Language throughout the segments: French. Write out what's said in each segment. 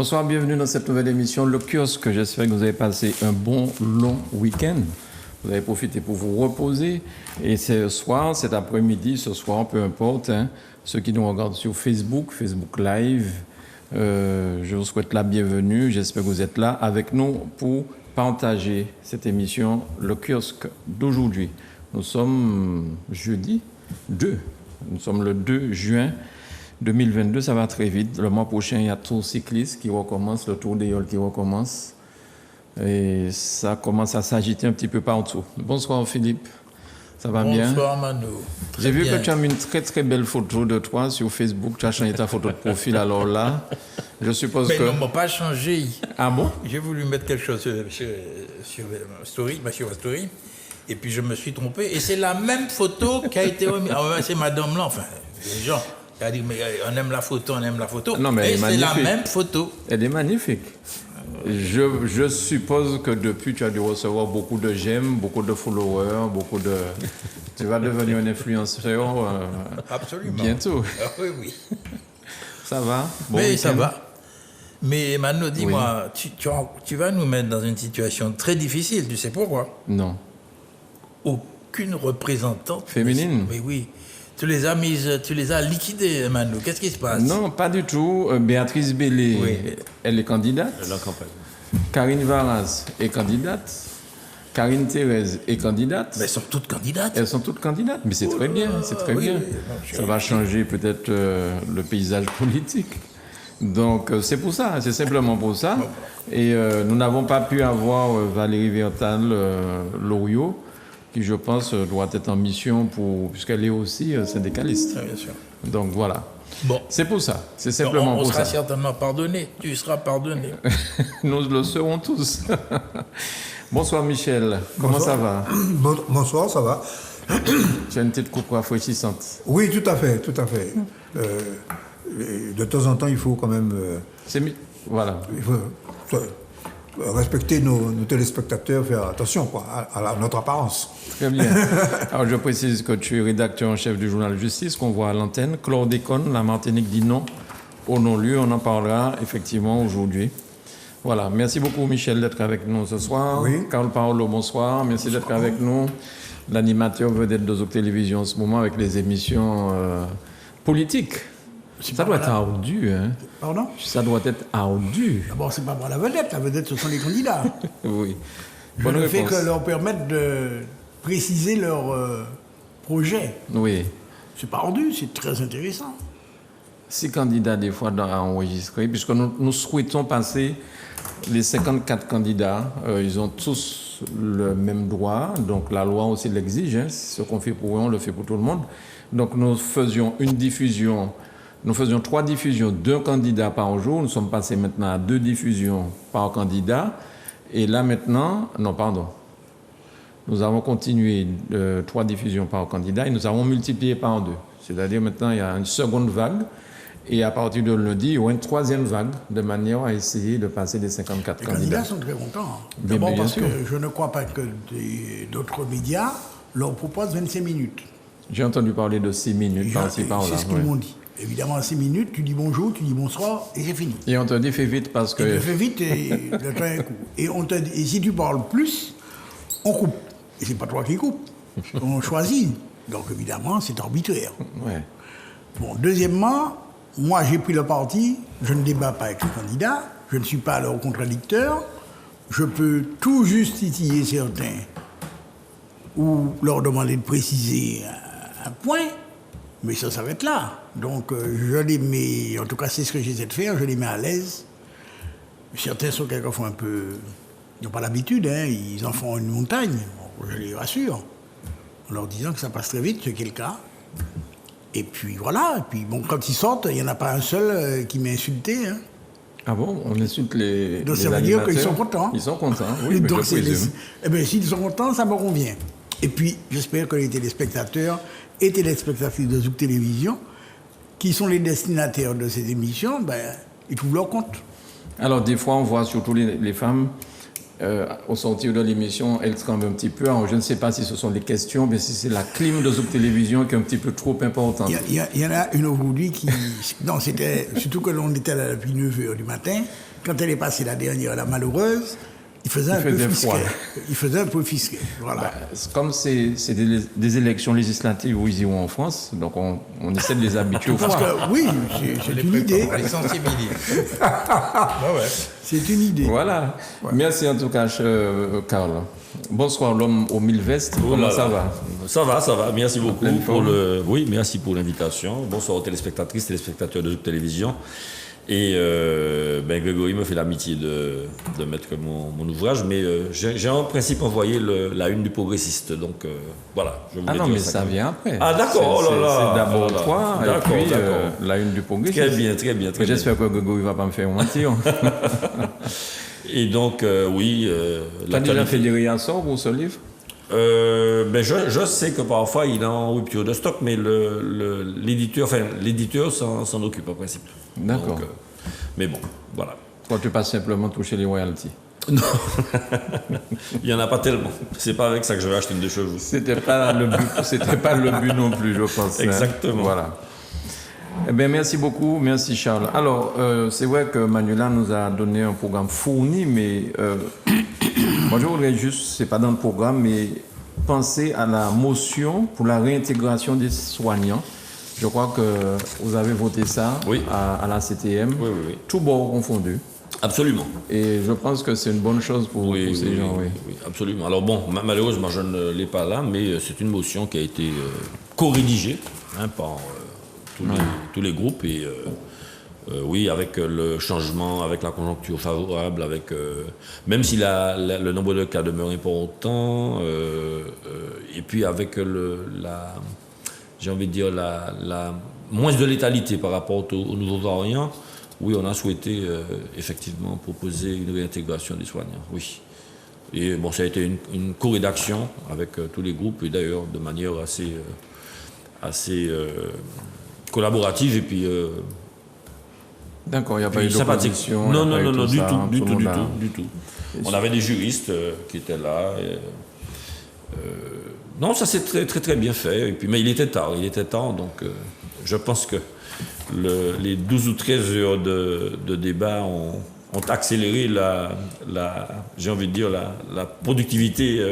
Bonsoir, bienvenue dans cette nouvelle émission Le Kiosque. J'espère que vous avez passé un bon long week-end. Vous avez profité pour vous reposer. Et ce soir, cet après-midi, ce soir, peu importe, ceux qui nous regardent sur Facebook, Facebook Live, je vous souhaite la bienvenue. J'espère que vous êtes là avec nous pour partager cette émission Le Kiosque d'aujourd'hui. Nous sommes jeudi 2. Nous sommes le 2 juin 2022, ça va très vite. Le mois prochain, il y a Tour cycliste qui recommence, le Tour des Yoles qui recommence. Et ça commence à s'agiter un petit peu partout. Bonsoir Philippe, ça va bien? Bonsoir Manu. J'ai vu que tu as mis une très très belle photo de toi sur Facebook. Tu as changé ta photo de profil, alors là, je suppose Mais que... Mais non, pas changé. Ah bon? J'ai voulu mettre quelque chose sur ma story, et puis je me suis trompé. Et c'est la même photo qui a été remise. Ah ouais, c'est madame là, enfin, les gens. Elle a dit, mais on aime la photo, on aime la photo. Non, mais c'est la même photo. Elle est magnifique. Je suppose que depuis, tu as dû recevoir beaucoup de j'aime, beaucoup de followers, beaucoup de... Tu vas devenir un influenceur Absolument. Bientôt. Ah, oui, oui. Ça va? Bon mais week-end. Ça va. Mais Manu, dis-moi, oui. tu vas nous mettre dans une situation très difficile. Tu sais pourquoi? Non. Aucune représentante féminine. Mais oui. Tu les as liquidés, Manu. Qu'est-ce qui se passe? Non, pas du tout. Béatrice Bellé, oui. Elle est candidate. La campagne. Karine Varas est candidate. Karine Thérèse est candidate. Mais elles sont toutes candidates. Elles sont toutes candidates, mais c'est très bien, c'est très bien. Ça va changer peut-être le paysage politique. Donc c'est pour ça, c'est simplement pour ça. Et nous n'avons pas pu avoir Valérie Vertal Loriot, qui, je pense, doit être en mission puisqu'elle est aussi syndicaliste. Bien sûr. Donc, voilà. Bon. C'est pour ça. C'est simplement pour ça. On sera certainement pardonné. Tu seras pardonné. Nous le serons tous. Bonsoir, Michel. Comment ça va? Bonsoir, ça va. Tu as une petite coupe rafraîchissante. Oui, tout à fait, tout à fait. De temps en temps, il faut quand même... Voilà. Il faut respecter nos téléspectateurs, faire attention à notre apparence. Très bien. Alors je précise que tu es rédacteur en chef du journal Justice qu'on voit à l'antenne. Chlordécone, la Martinique dit non au non-lieu. On en parlera effectivement aujourd'hui. Voilà. Merci beaucoup Michel d'être avec nous ce soir. Oui. Carl Paolo, bonsoir. Merci d'être avec nous. L'animateur vedette de Zouk Télévision en ce moment avec les émissions politiques. Ça doit être ardu, hein? Pardon? Ça doit être ardu. D'abord, c'est pas moi la vedette, ce sont les candidats. Oui. Je ne fais que leur permettre de préciser leur projet. Oui. C'est pas ardu, c'est très intéressant. 6 candidats, des fois, à enregistrer, puisque nous souhaitons passer les 54 candidats. Ils ont tous le même droit, donc la loi aussi l'exige. Hein. Ce qu'on fait pour eux, on le fait pour tout le monde. Donc nous faisions une diffusion. Nous faisions 3 diffusions d'un candidat par jour. Nous sommes passés maintenant à 2 diffusions par candidat. Et là maintenant, non, pardon. Nous avons continué 3 diffusions par candidat et nous avons multiplié par 2. C'est-à-dire maintenant, il y a une seconde vague. Et à partir de lundi, il y aura une 3e vague de manière à essayer de passer les 54 candidats. Les candidats sont très contents. D'abord parce que je ne crois pas que d'autres médias leur proposent 25 minutes. J'ai entendu parler de 6 minutes par-ci, par-là. C'est ce qu'ils m'ont dit. Évidemment, en 6 minutes, tu dis bonjour, tu dis bonsoir, et c'est fini. Et on te dit fais vite parce que... Fais vite et le temps est court. Et si tu parles plus, on coupe. Et c'est pas toi qui coupes. On choisit. Donc évidemment, c'est arbitraire. Ouais. Bon, deuxièmement, moi j'ai pris le parti, je ne débat pas avec les candidats, je ne suis pas leur contradicteur, je peux tout juste titiller certains ou leur demander de préciser un point. Mais ça s'arrête là. Donc, je les mets, en tout cas, c'est ce que j'essaie de faire, je les mets à l'aise. Certains sont quelquefois un peu... Ils n'ont pas l'habitude, hein, ils en font une montagne. Bon, je les rassure, en leur disant que ça passe très vite, ce qui est le cas. Et puis voilà, et puis bon, quand ils sortent, il n'y en a pas un seul qui m'a insulté. Hein. Ah bon? On insulte les Donc ça veut dire qu'ils sont contents. Ils sont contents, oui, mais donc, je présume. Eh bien, s'ils sont contents, ça me convient. Et puis, j'espère que les téléspectateurs et téléspectatrices de Zouk Télévision, qui sont les destinataires de ces émissions, ben, ils trouvent leur compte. Alors, des fois, on voit surtout les femmes au sortir de l'émission, elle tremble un petit peu. Alors, je ne sais pas si ce sont les questions, mais si c'est la clim de Zouk Télévision qui est un petit peu trop importante. Il y en a une aujourd'hui qui... Non, c'était... Surtout que l'on était là depuis 9h du matin. Quand elle est passée la dernière, la malheureuse, il faisait un peu frisquet. Il faisait un peu frisquet, voilà. Comme c'est des élections législatives où ils y vont en France, donc on essaie de les habituer au froid. Parce que, oui, c'est une idée. On les sensibilise. C'est une idée. Voilà. Ouais. Merci en tout cas, Karl. Bonsoir, l'homme aux 1000 vestes. Comment ça va? Ça va. Merci beaucoup Oui, merci pour l'invitation. Bonsoir aux téléspectatrices, téléspectateurs de Zouk Télévision. Et Grégory me fait l'amitié de mettre mon ouvrage, mais j'ai en principe envoyé la une du Progressiste, donc voilà. Ah non, mais ça vient après. Ah d'accord, c'est d'abord toi, et puis la une du Progressiste. Très bien. J'espère que Grégory ne va pas me faire mentir. Et donc, oui... Tu as déjà fait des réassorts pour ce livre? Je sais que parfois il est en rupture de stock, mais l'éditeur s'en occupe en principe. D'accord. Donc, mais bon, voilà. Toi, tu passes simplement toucher les royalties? Non, il n'y en a pas tellement. C'est pas avec ça que je vais acheter une de chevaux. C'était pas le but non plus, je pense. Exactement. Hein. Voilà. Eh bien, merci beaucoup, merci Charles. Alors, c'est vrai que Manuela nous a donné un programme fourni, mais moi je voudrais juste, c'est pas dans le programme, mais penser à la motion pour la réintégration des soignants. Je crois que vous avez voté ça à la CTM, oui. tout bord confondu. Absolument. Et je pense que c'est une bonne chose pour ces gens. Oui, absolument. Alors bon, malheureusement, je ne l'ai pas là, mais c'est une motion qui a été co-rédigée par tous les groupes. Et oui, avec le changement, avec la conjoncture favorable, même si le nombre de cas demeure important, et puis avec la moins de létalité par rapport aux nouveaux variants. Oui, on a souhaité effectivement proposer une réintégration des soignants, oui. Et bon, ça a été une co-rédaction avec tous les groupes, et d'ailleurs de manière assez collaborative, et puis... D'accord, il n'y a pas eu d'opposition? Non, du tout. On avait des juristes qui étaient là. Non, ça s'est très, très, très bien fait. Et puis, mais il était tard, donc je pense que les 12 ou 13 heures de débat ont accéléré la productivité,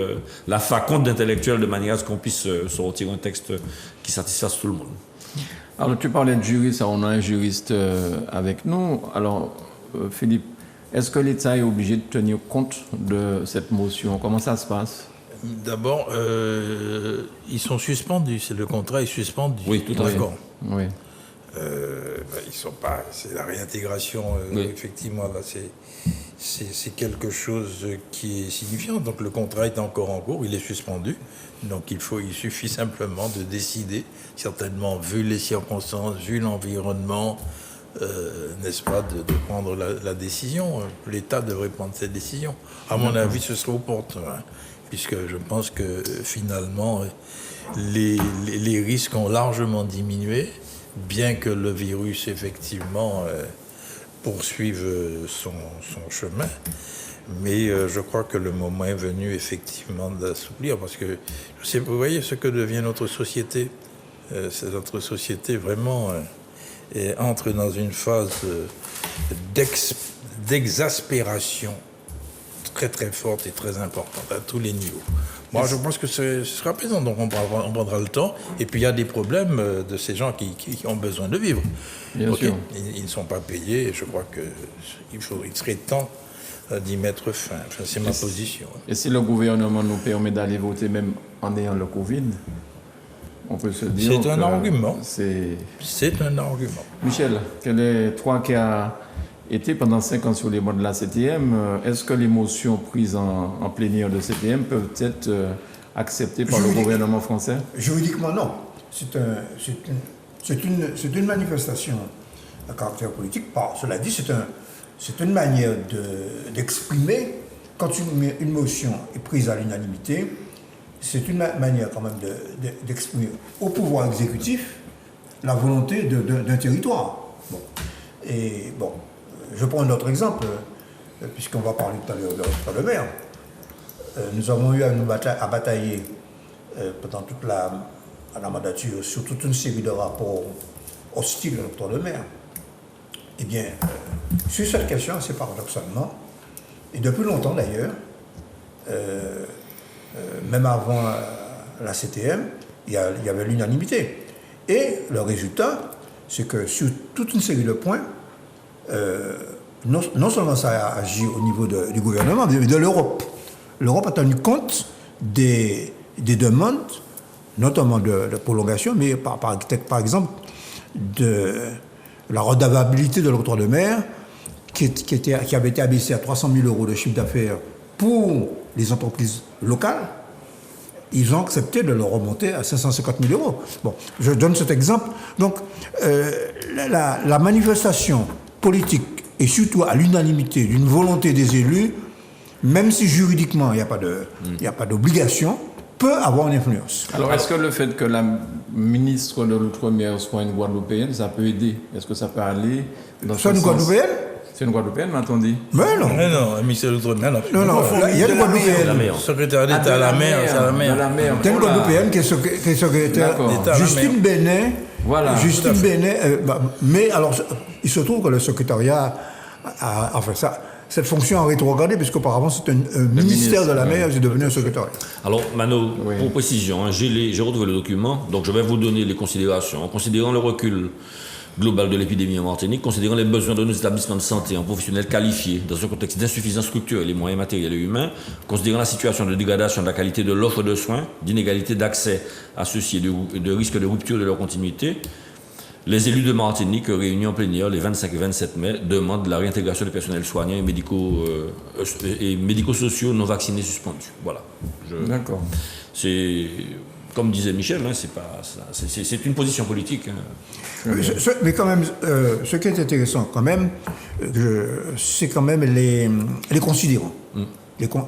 la faconde d'intellectuel, de manière à ce qu'on puisse sortir un texte qui satisfasse tout le monde. Alors, tu parlais de juriste, on a un juriste avec nous. Alors, Philippe, est-ce que l'État est obligé de tenir compte de cette motion? Comment ça se passe? D'abord, ils sont suspendus, le contrat est suspendu. Oui, tout à fait. Oui. Ils sont pas. C'est la réintégration, effectivement, là, c'est quelque chose qui est signifiant. Donc le contrat est encore en cours, il est suspendu. Donc il suffit simplement de décider, certainement vu les circonstances, vu l'environnement, n'est-ce pas, de prendre la décision. L'État devrait prendre cette décision. À mon avis, ce serait opportun, puisque je pense que finalement, les risques ont largement diminué, bien que le virus, effectivement, poursuive son chemin. Mais je crois que le moment est venu, effectivement, d'assouplir, parce que, vous voyez ce que devient notre société. Notre société, vraiment, entre dans une phase d'exaspération très, très forte et très importante, à tous les niveaux. Moi, je pense que ce sera présent, donc on prendra le temps. Et puis, il y a des problèmes de ces gens qui ont besoin de vivre. Bien sûr. Ils ne sont pas payés, et je crois qu'il serait temps d'y mettre fin. Enfin, c'est ma position. Et si le gouvernement nous permet d'aller voter même en ayant le Covid, on peut se dire c'est un argument. C'est un argument. Michel, toi qui as été pendant 5 ans sur les bancs de la CTM, est-ce que les motions prises en plénière de CTM peuvent être acceptées par le gouvernement français? Juridiquement, non. C'est une manifestation à caractère politique. Cela dit, c'est une manière d'exprimer, quand une motion est prise à l'unanimité, c'est une manière quand même d'exprimer au pouvoir exécutif la volonté d'un territoire. Bon. Et bon, je prends un autre exemple. puisqu'on va parler tout à l'heure de recteur de maire. Nous avons eu à batailler pendant toute la mandature sur toute une série de rapports hostiles à recteur de maire. Eh bien, sur cette question, assez paradoxalement, et depuis longtemps d'ailleurs, même avant la CTM, il y avait l'unanimité. Et le résultat, c'est que sur toute une série de points, non seulement ça a agi au niveau du gouvernement, mais de l'Europe. L'Europe a tenu compte des demandes, notamment de prolongation, mais par exemple de la redevabilité de l'octroi de mer, qui avait été abaissée à 300 000 € de chiffre d'affaires pour les entreprises locales. Ils ont accepté de le remonter à 550 000 €. Bon, je donne cet exemple. Donc, la manifestation politique, et surtout à l'unanimité d'une volonté des élus, même si juridiquement il n'y a pas d'obligation, peut avoir une influence. Alors, est-ce que le fait que la ministre de l'Outre-mer soit une Guadeloupéenne, ça peut aider? Est-ce que ça peut aller dans ce sens? C'est une Guadeloupéenne? C'est une Guadeloupéenne, m'a-t-on dit? Mais non. Mais non, un ministère de l'Outre-mer, non. Non, il y a une Guadeloupéenne. Secrétaire d'État à la mer, c'est à la mer. mer. Il y a une Guadeloupéenne qui est secrétaire. D'accord. Justine Benet. Voilà. Justine Benet. Mais alors, il se trouve que le secrétariat a fait ça. Cette fonction a rétrogradé, puisqu'auparavant c'était un ministère de la mer, c'est devenu un secrétariat. Alors, Mano, pour précision, hein, j'ai retrouvé le document, donc je vais vous donner les considérations. En considérant le recul global de l'épidémie en Martinique, considérant les besoins de nos établissements de santé en professionnels qualifiés dans un contexte d'insuffisance structurelle et moyens matériels et humains, considérant la situation de dégradation de la qualité de l'offre de soins, d'inégalité d'accès à ceux-ci et de risque de rupture de leur continuité, les élus de Martinique, réunis en plénière les 25 et 27 mai, demandent la réintégration du personnel soignant et médico-sociaux non vaccinés suspendus. Voilà. D'accord. C'est, comme disait Michel, hein, c'est une position politique. Hein. Mais quand même, ce qui est intéressant quand même, c'est quand même les considérants.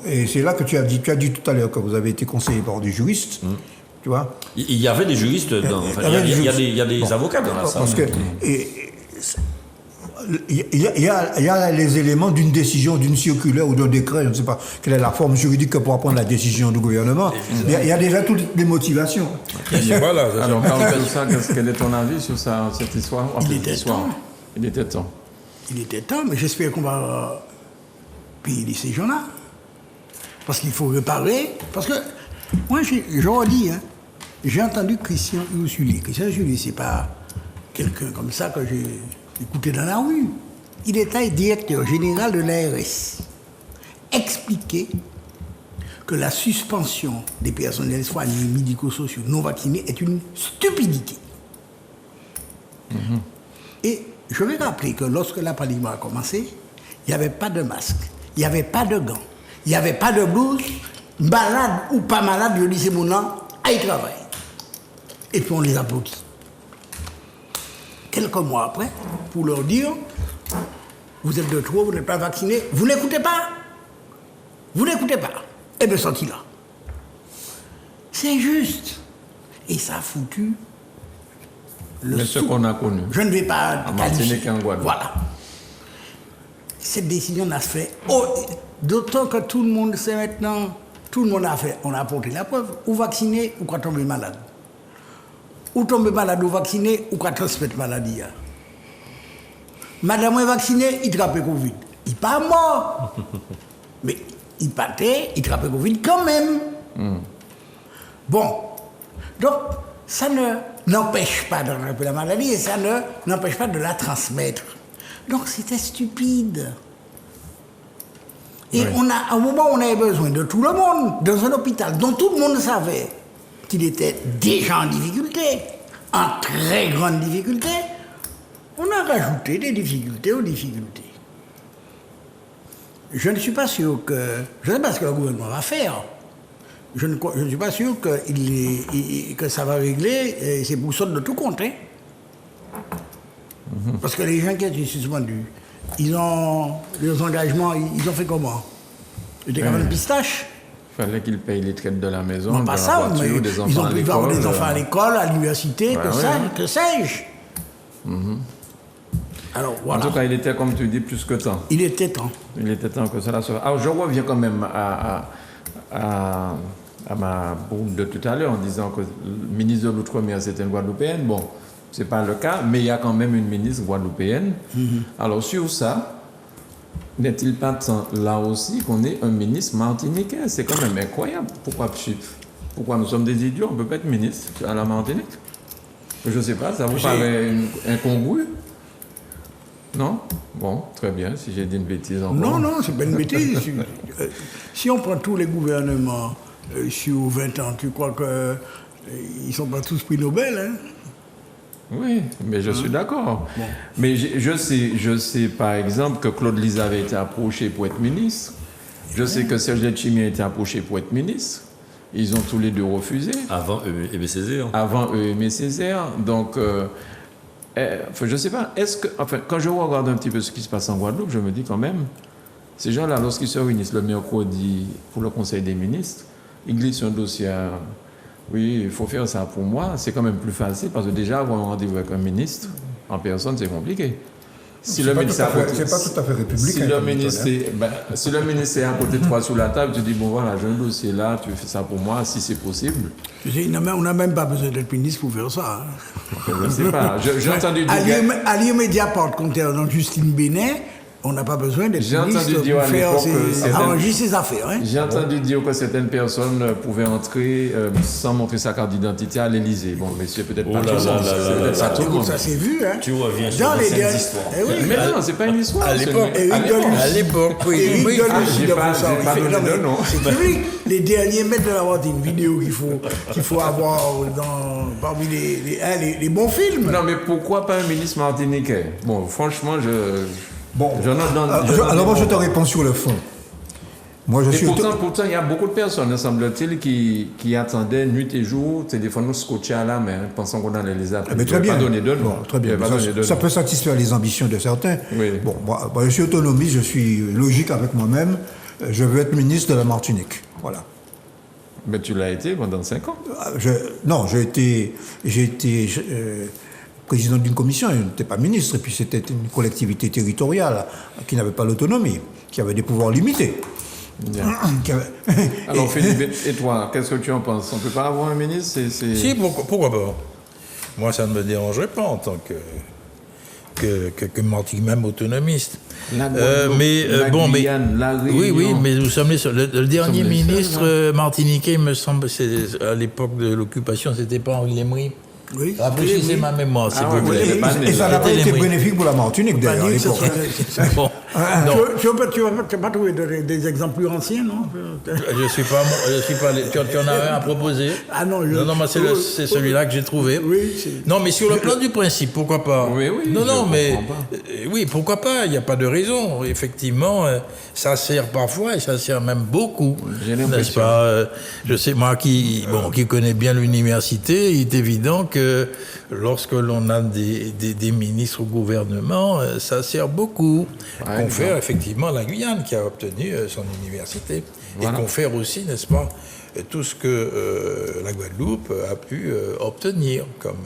Et c'est là que tu as dit tout à l'heure que vous avez été conseillé par des juristes. Tu vois? Il y avait des juristes, il y a des avocats dans la salle. Parce que il y a les éléments d'une décision, d'une circulaire ou d'un décret, je ne sais pas quelle est la forme juridique pour prendre la décision du gouvernement. Il y a déjà toutes les motivations. Voilà, alors, parle de ça, quel est ton avis sur cette histoire? Il était temps. Il était temps. Il était temps, mais j'espère qu'on va payer ces gens-là. Parce qu'il faut réparer. Parce que, moi, je redis, hein, j'ai entendu Christian Ursuli. Christian Ursuli, c'est pas quelqu'un comme ça que j'ai écouté dans la rue. Il était directeur général de l'ARS. Expliquer que la suspension des personnels soignants médico-sociaux non vaccinés est une stupidité. Et je vais rappeler que lorsque la pandémie a commencé, il n'y avait pas de masque, il n'y avait pas de gants, il n'y avait pas de blouse. Malade ou pas malade, je dis c'est mon nom, à y travailler. Et puis on les applaudit. Quelques mois après, pour leur dire, vous êtes de trop, vous n'êtes pas vaccinés, vous n'écoutez pas. Vous n'écoutez pas. Et bien sorti là. C'est juste. Et ça a foutu Mais ce qu'on a connu. Je ne vais pas en Martinique et en Guadeloupe. Voilà. Cette décision n'a fait. D'autant que tout le monde sait maintenant, tout le monde a fait, on a apporté la preuve, ou vacciné ou quoi tomber malade. Ou tomber malade ou vacciné ou quoi transmettre maladie. Madame est vaccinée, il trappe Covid. Il n'est pas mort. Mais il partait, il trappe Covid quand même. Bon. Donc, ça n'empêche pas d'attraper la maladie et ça n'empêche pas de la transmettre. Donc, c'était stupide. Et à un moment, on avait besoin de tout le monde, dans un hôpital dont tout le monde savait qu'il était déjà en difficulté, en très grande difficulté. On a rajouté des difficultés aux difficultés. Je ne suis pas sûr que... Je ne sais pas ce que le gouvernement va faire. Je ne suis pas sûr que ça va régler ces boussoles de tout compte. Hein. Parce que les gens qui étaient suspendus, leurs engagements, ils ont fait comment? Ils étaient comme une pistache. Il fallait qu'ils payent les traites de la maison, Non, de pas la ça, mais voiture, des ils enfants ont à pu l'école. avoir des enfants à l'école, à l'université, que sais-je. Alors, En voilà. tout cas, il était, comme tu dis, plus que temps. Il était temps. Il était temps que cela soit. Alors, je reviens quand même à ma bourde de tout à l'heure en disant que le ministre de l'Outre-mer, c'est une Guadeloupéenne. Bon, ce n'est pas le cas, mais il y a quand même une ministre guadeloupéenne. Alors, sur ça, n'est-il pas temps, là aussi, qu'on ait un ministre martiniquais? C'est quand même incroyable. Pourquoi nous sommes des idiots? On ne peut pas être ministre à la Martinique? Je ne sais pas, ça vous paraît incongru? Non? Bon, très bien, si j'ai dit une bêtise encore. Non, c'est pas une bêtise. Si on prend tous les gouvernements sur 20 ans, tu crois qu'ils ne sont pas tous prix Nobel, hein? Oui, mais je suis d'accord. Bon. Mais je sais par exemple que Claude Lise avait été approché pour être ministre. Je sais que Serge Letchimy a été approché pour être ministre. Ils ont tous les deux refusé. Avant Aimé Césaire. Avant Aimé Césaire. Donc, je ne sais pas. Quand je regarde un petit peu ce qui se passe en Guadeloupe, je me dis quand même, ces gens-là, lorsqu'ils se réunissent le mercredi pour le Conseil des ministres, ils glissent un dossier à... Oui, il faut faire ça pour moi. C'est quand même plus facile parce que déjà, avoir un rendez-vous avec un ministre en personne, c'est compliqué. Si c'est pas tout à fait républicain. Si le ministre est à côté de toi sur la table, tu dis, bon voilà, j'ai un dossier là, tu fais ça pour moi, si c'est possible. On n'a même pas besoin d'être ministre pour faire ça. Hein. Je ne sais pas. J'ai entendu dire... À lire Mediapart, concernant Justine Bénet, on n'a pas besoin d'être ministre pour faire arranger ses affaires. Hein. J'ai entendu dire que certaines personnes pouvaient entrer sans montrer sa carte d'identité à l'Élysée. Bon, mais c'est peut-être pas tout le monde. Ça s'est vu. Hein. Tu reviens sur cette histoire. Mais non, c'est pas une histoire. À l'époque, oui. Eric c'est public. Les derniers mètres de la route, une vidéo qu'il faut avoir parmi les bons films. Non, mais pourquoi pas un ministre martiniquais? Bon, franchement, Bon, alors moi je te réponds sur le fond. Moi, pourtant, il y a beaucoup de personnes, semble-t-il, qui attendaient nuit et jour, téléphone nous scotché à la main, pensant qu'on allait les appeler. Mais très bien. Pas donner de nom. Bon, très bien. Ça peut satisfaire les ambitions de certains. Oui. Bon, moi, je suis autonomiste, je suis logique avec moi-même. Je veux être ministre de la Martinique. Voilà. Mais tu l'as été pendant 5 ans. Non, j'ai été président d'une commission, je n'étais pas ministre, et puis c'était une collectivité territoriale qui n'avait pas l'autonomie, qui avait des pouvoirs limités. Alors Philippe, et toi, qu'est-ce que tu en penses? On ne peut pas avoir un ministre? Si, pourquoi pas? Moi, ça ne me dérangerait pas en tant que même autonomiste. Guyane, la Réunion. Oui, mais nous sommes le dernier ministre martiniquais, il me semble, c'est à l'époque de l'occupation, c'était pas Henri Lémery. Oui. Rafraîchissez ma mémoire, s'il vous plaît. Et ça n'a pas été bénéfique pour la Martinique, d'ailleurs, à l'époque. Bon. Tu n'as pas trouvé des exemples plus anciens, non? Je suis pas. Tu en as un à proposer? Ah non, mais c'est celui-là que j'ai trouvé. Oui, non, mais sur le plan du principe, pourquoi pas? Oui. Oui, pourquoi pas? Il n'y a pas de raison. Effectivement, ça sert parfois et ça sert même beaucoup. N'est-ce pas? Je sais, moi qui connais bien l'université, il est évident que lorsque l'on a des ministres au gouvernement, ça sert beaucoup. Confère effectivement la Guyane qui a obtenu son université. Voilà. Et confère aussi, n'est-ce pas, tout ce que la Guadeloupe a pu obtenir comme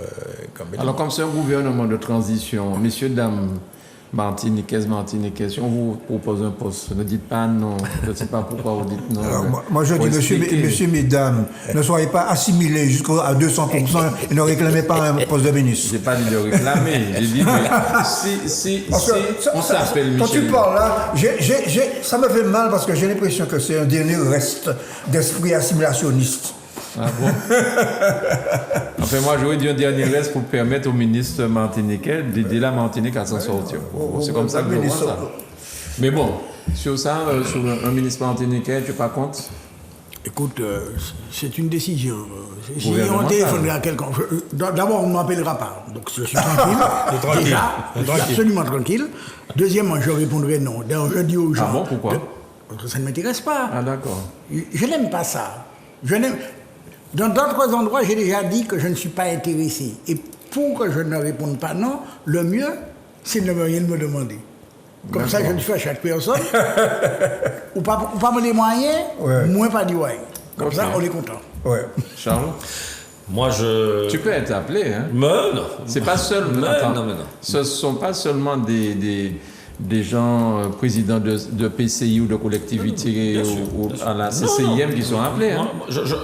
Alors comme c'est un gouvernement de transition, messieurs, dames, Martiniquais, si on vous propose un poste, ne dites pas non. Je ne sais pas pourquoi vous dites non. Alors, moi je dis, messieurs, mesdames, ne soyez pas assimilés jusqu'à 200% et ne réclamez pas un poste de ministre. Je n'ai pas dit de réclamer, j'ai dit que si on s'appelle Michel... Quand tu parles là, ça me fait mal parce que j'ai l'impression que c'est un dernier reste d'esprit assimilationniste. Ah bon? Enfin, moi, j'aurais dit un dernier reste pour permettre au ministre martiniquais d'aider la Martinique à s'en sortir. C'est comme ça que je vois ça. Mais bon, sur ça, sur un ministre martiniquais, tu n'es pas contre? Écoute, c'est une décision. Si on téléphone à quelqu'un, d'abord, on ne m'appellera pas. Donc, je suis tranquille. Déjà, je suis absolument tranquille. Deuxièmement, je répondrai non. D'ailleurs, je dis aux gens... Ah bon, pourquoi? Parce que ça ne m'intéresse pas. Ah d'accord. Je n'aime pas ça. Dans d'autres endroits, j'ai déjà dit que je ne suis pas intéressé. Et pour que je ne réponde pas non, le mieux, c'est de ne rien me demander. Comme ça, je le fais à chaque personne. ou pas me les moyens, moins pas du ouais. Comme ça, on est content. Ouais. Charles? Moi, je... Tu peux être appelé, hein. Mais non. C'est pas seul. Mais Attends, non, mais non. Ce ne sont pas seulement des gens présidents de PCI ou de collectivités Bien sûr, ou bien sûr. à la Non, CCIM non. qui sont appelés. Hein.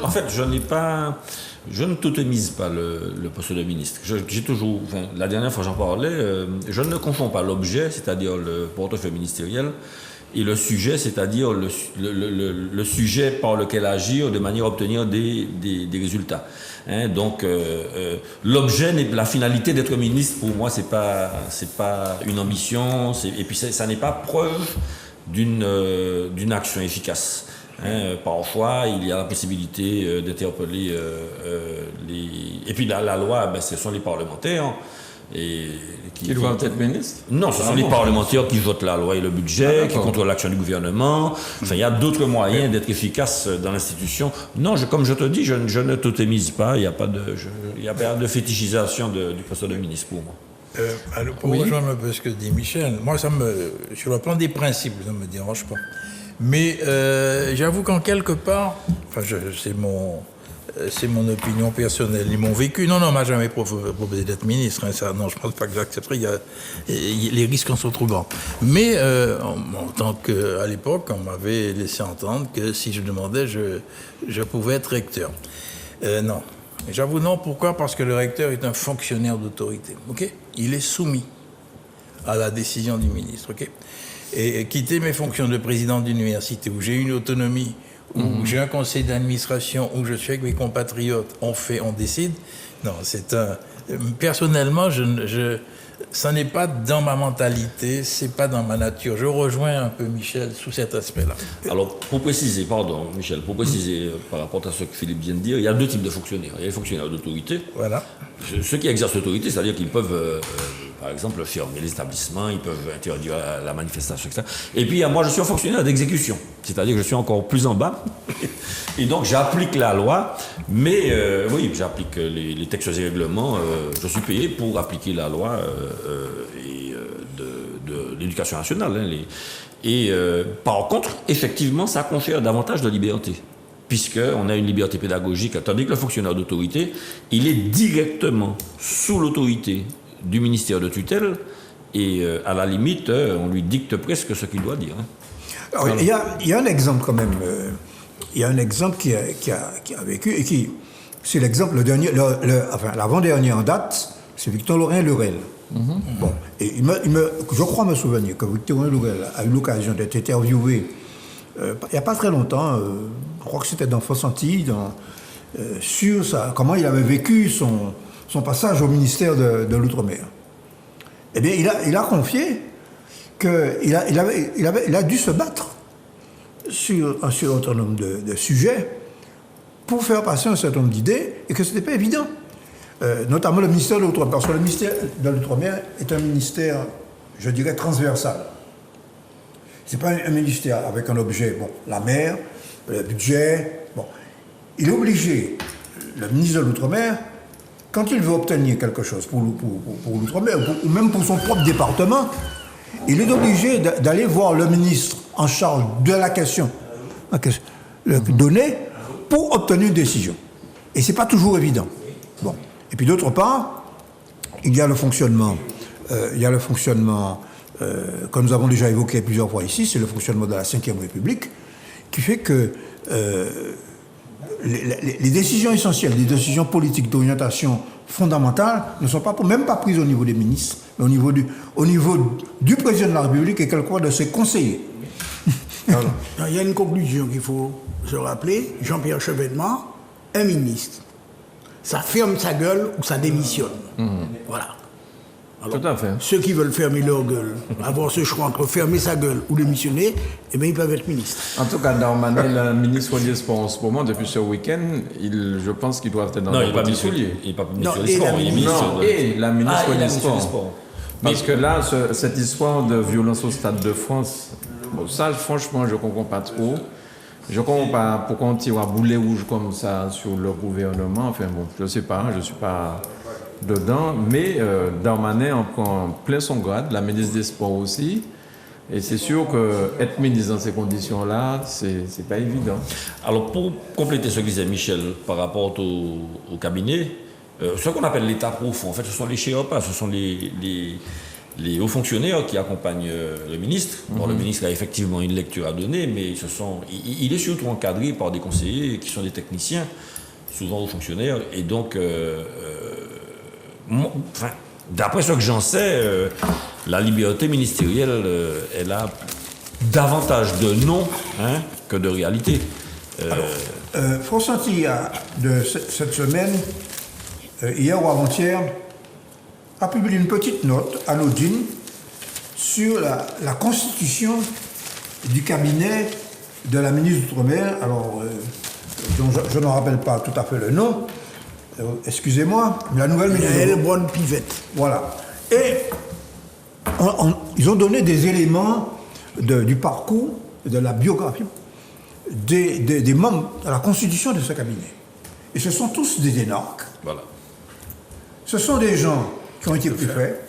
En fait, je ne totémise pas le poste de ministre. J'ai toujours, enfin, la dernière fois j'en parlais, je ne confonds pas l'objet, c'est-à-dire le portefeuille ministériel, et le sujet, c'est-à-dire le sujet par lequel agir de manière à obtenir des résultats. Hein, donc, l'objet, la finalité d'être ministre, pour moi, c'est pas une ambition, et puis ça n'est pas preuve d'une action efficace. Hein, parfois, il y a la possibilité d'interpeller et puis la loi, ben, ce sont les parlementaires. Qui doivent être ministres? Non, ce sont les parlementaires qui votent la loi et le budget, qui contrôlent l'action du gouvernement. Enfin, il y a d'autres moyens d'être efficace dans l'institution. Non, comme je te dis, je ne totémise pas. Il n'y a pas de fétichisation du poste de ministre pour moi. Alors, pour rejoindre un peu ce que dit Michel, moi, sur le plan des principes, ça ne me dérange pas. Mais j'avoue qu'en quelque part, enfin, c'est mon opinion personnelle, ils m'ont vécu. Non, on m'a jamais proposé d'être ministre. Hein, ça, non, je pense pas que j'accepterai. Les risques en sont trop grands. Mais en tant qu'à l'époque, on m'avait laissé entendre que si je demandais, je pouvais être recteur. Non. J'avoue non. Pourquoi? Parce que le recteur est un fonctionnaire d'autorité. Ok? Il est soumis à la décision du ministre. Ok? Et quitter mes fonctions de président d'université où j'ai une autonomie, où j'ai un conseil d'administration, où je suis avec mes compatriotes, on décide. Non, personnellement, ça n'est pas dans ma mentalité, c'est pas dans ma nature. Je rejoins un peu Michel sous cet aspect-là. Alors, pour préciser, pardon, Michel, par rapport à ce que Philippe vient de dire, il y a deux types de fonctionnaires. Il y a les fonctionnaires d'autorité. Voilà. Ceux qui exercent l'autorité, c'est-à-dire qu'ils peuvent, par exemple, fermer les établissements, ils peuvent interdire la manifestation, etc. Et puis, moi, je suis un fonctionnaire d'exécution, c'est-à-dire que je suis encore plus en bas. Et donc, j'applique la loi, mais oui, j'applique les textes et règlements. Je suis payé pour appliquer la loi de l'éducation nationale. Hein, par contre, effectivement, ça confère davantage de liberté, puisqu'on a une liberté pédagogique, tandis que le fonctionnaire d'autorité, il est directement sous l'autorité du ministère de tutelle, et à la limite, on lui dicte presque ce qu'il doit dire. Hein. Alors, il y a un exemple quand même, il y a un exemple qui a vécu, et c'est l'exemple, l'avant-dernier en date, c'est Victor-Laurent Lurel. Bon, et je crois me souvenir que Victor-Laurent Lurel a eu l'occasion d'être interviewé il n'y a pas très longtemps, je crois que c'était dans France Antilles, sur comment il avait vécu son passage au ministère de l'Outre-mer. Eh bien, il a confié qu'il a dû se battre sur un certain nombre de sujets pour faire passer un certain nombre d'idées, et que ce n'était pas évident. Notamment le ministère de l'Outre-mer, parce que le ministère de l'Outre-mer est un ministère, je dirais, transversal. Ce n'est pas un ministère avec un objet, la mer, le budget. Bon. Il est obligé, le ministre de l'Outre-mer, quand il veut obtenir quelque chose pour l'Outre-mer, ou même pour son propre département, il est obligé d'aller voir le ministre en charge de la question donnée pour obtenir une décision. Et ce n'est pas toujours évident. Bon. Et puis d'autre part, il y a le fonctionnement, comme nous avons déjà évoqué plusieurs fois ici, c'est le fonctionnement de la Ve République, qui fait que les décisions essentielles, les décisions politiques d'orientation fondamentale ne sont même pas prises au niveau des ministres, mais au niveau du président de la République et quelquefois de ses conseillers. Il y a une conclusion qu'il faut se rappeler. Jean-Pierre Chevènement, un ministre, ça ferme sa gueule ou ça démissionne. Voilà. Alors, tout à fait. Ceux qui veulent fermer leur gueule, avoir ce choix entre fermer sa gueule ou démissionner, eh bien, ils peuvent être ministres. En tout cas, Darmanin, le ministre des Sports en ce moment, depuis ce week-end, je pense qu'ils doivent être dans le petit soulier. Il n'est pas ministre des Sports, il est ministre et la ministre des Sports. Sports. Parce que là, cette histoire de violence au Stade de France, ça, franchement, je ne comprends pas trop. Je ne comprends pas pourquoi on tire à boulet rouge comme ça sur le gouvernement. Enfin bon, je ne sais pas, je ne suis pas dedans. Mais Darmanin en prend plein son grade, la ministre des Sports aussi. Et c'est sûr qu'être ministre dans ces conditions-là, c'est pas évident. Alors, pour compléter ce que disait Michel par rapport au cabinet, ce qu'on appelle l'état profond, en fait, ce sont les Sherpas, ce sont les hauts fonctionnaires qui accompagnent le ministre. Bon, le ministre a effectivement une lecture à donner, mais il est surtout encadré par des conseillers qui sont des techniciens, souvent hauts fonctionnaires. Et donc, d'après ce que j'en sais, la liberté ministérielle, elle a davantage de noms que de réalité. France Antilla, de cette semaine, hier ou avant-hier, a publié une petite note anodine sur la constitution du cabinet de la ministre d'Outre-mer, alors, dont je ne rappelle pas tout à fait le nom, excusez-moi, la nouvelle ministre. Yael Braun-Pivet. Voilà. Et ils ont donné des éléments du parcours, de la biographie des membres de la constitution de ce cabinet. Et ce sont tous des énarques. Voilà. Ce sont des gens qui ont été préfets,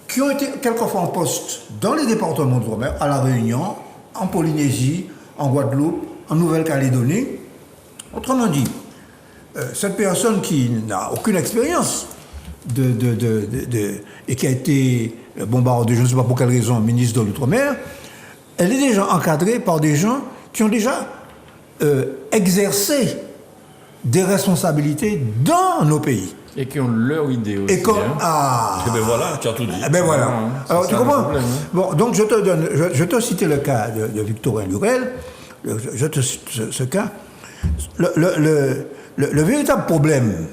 qui ont été quelquefois en poste dans les départements d'outre-mer, à La Réunion, en Polynésie, en Guadeloupe, en Nouvelle-Calédonie. Autrement dit, cette personne qui n'a aucune expérience et qui a été bombardée, je ne sais pas pour quelle raison, ministre de l'Outre-mer, elle est déjà encadrée par des gens qui ont déjà exercé des responsabilités dans nos pays. Et qui ont leur idée aussi. Et comme, Et ben voilà, tu as tout dit. ben voilà. Alors tu comprends? Problème, Bon, donc je te cite le cas de Victorin Lurel. Je te cite ce cas. Le véritable problème,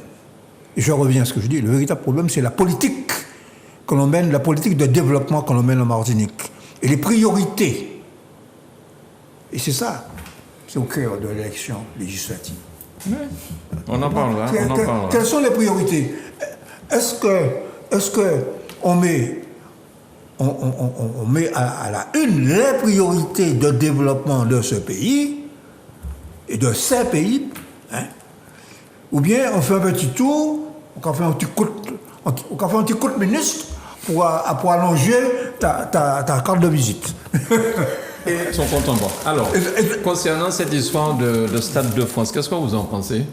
et je reviens à ce que je dis, le véritable problème, c'est la politique que l'on mène, la politique de développement que l'on mène en Martinique. Et les priorités. Et c'est ça, c'est au cœur de l'élection législative. Oui. On en parlera. Quelles sont les priorités? Est-ce que on met à la une les priorités de développement de ce pays et de ces pays, ou bien on fait un petit tour, on fait un petit coup de ministre pour allonger ta carte de visite. Ils sont contents. Bon. Alors, concernant cette histoire de Stade de France, qu'est-ce que vous en pensez?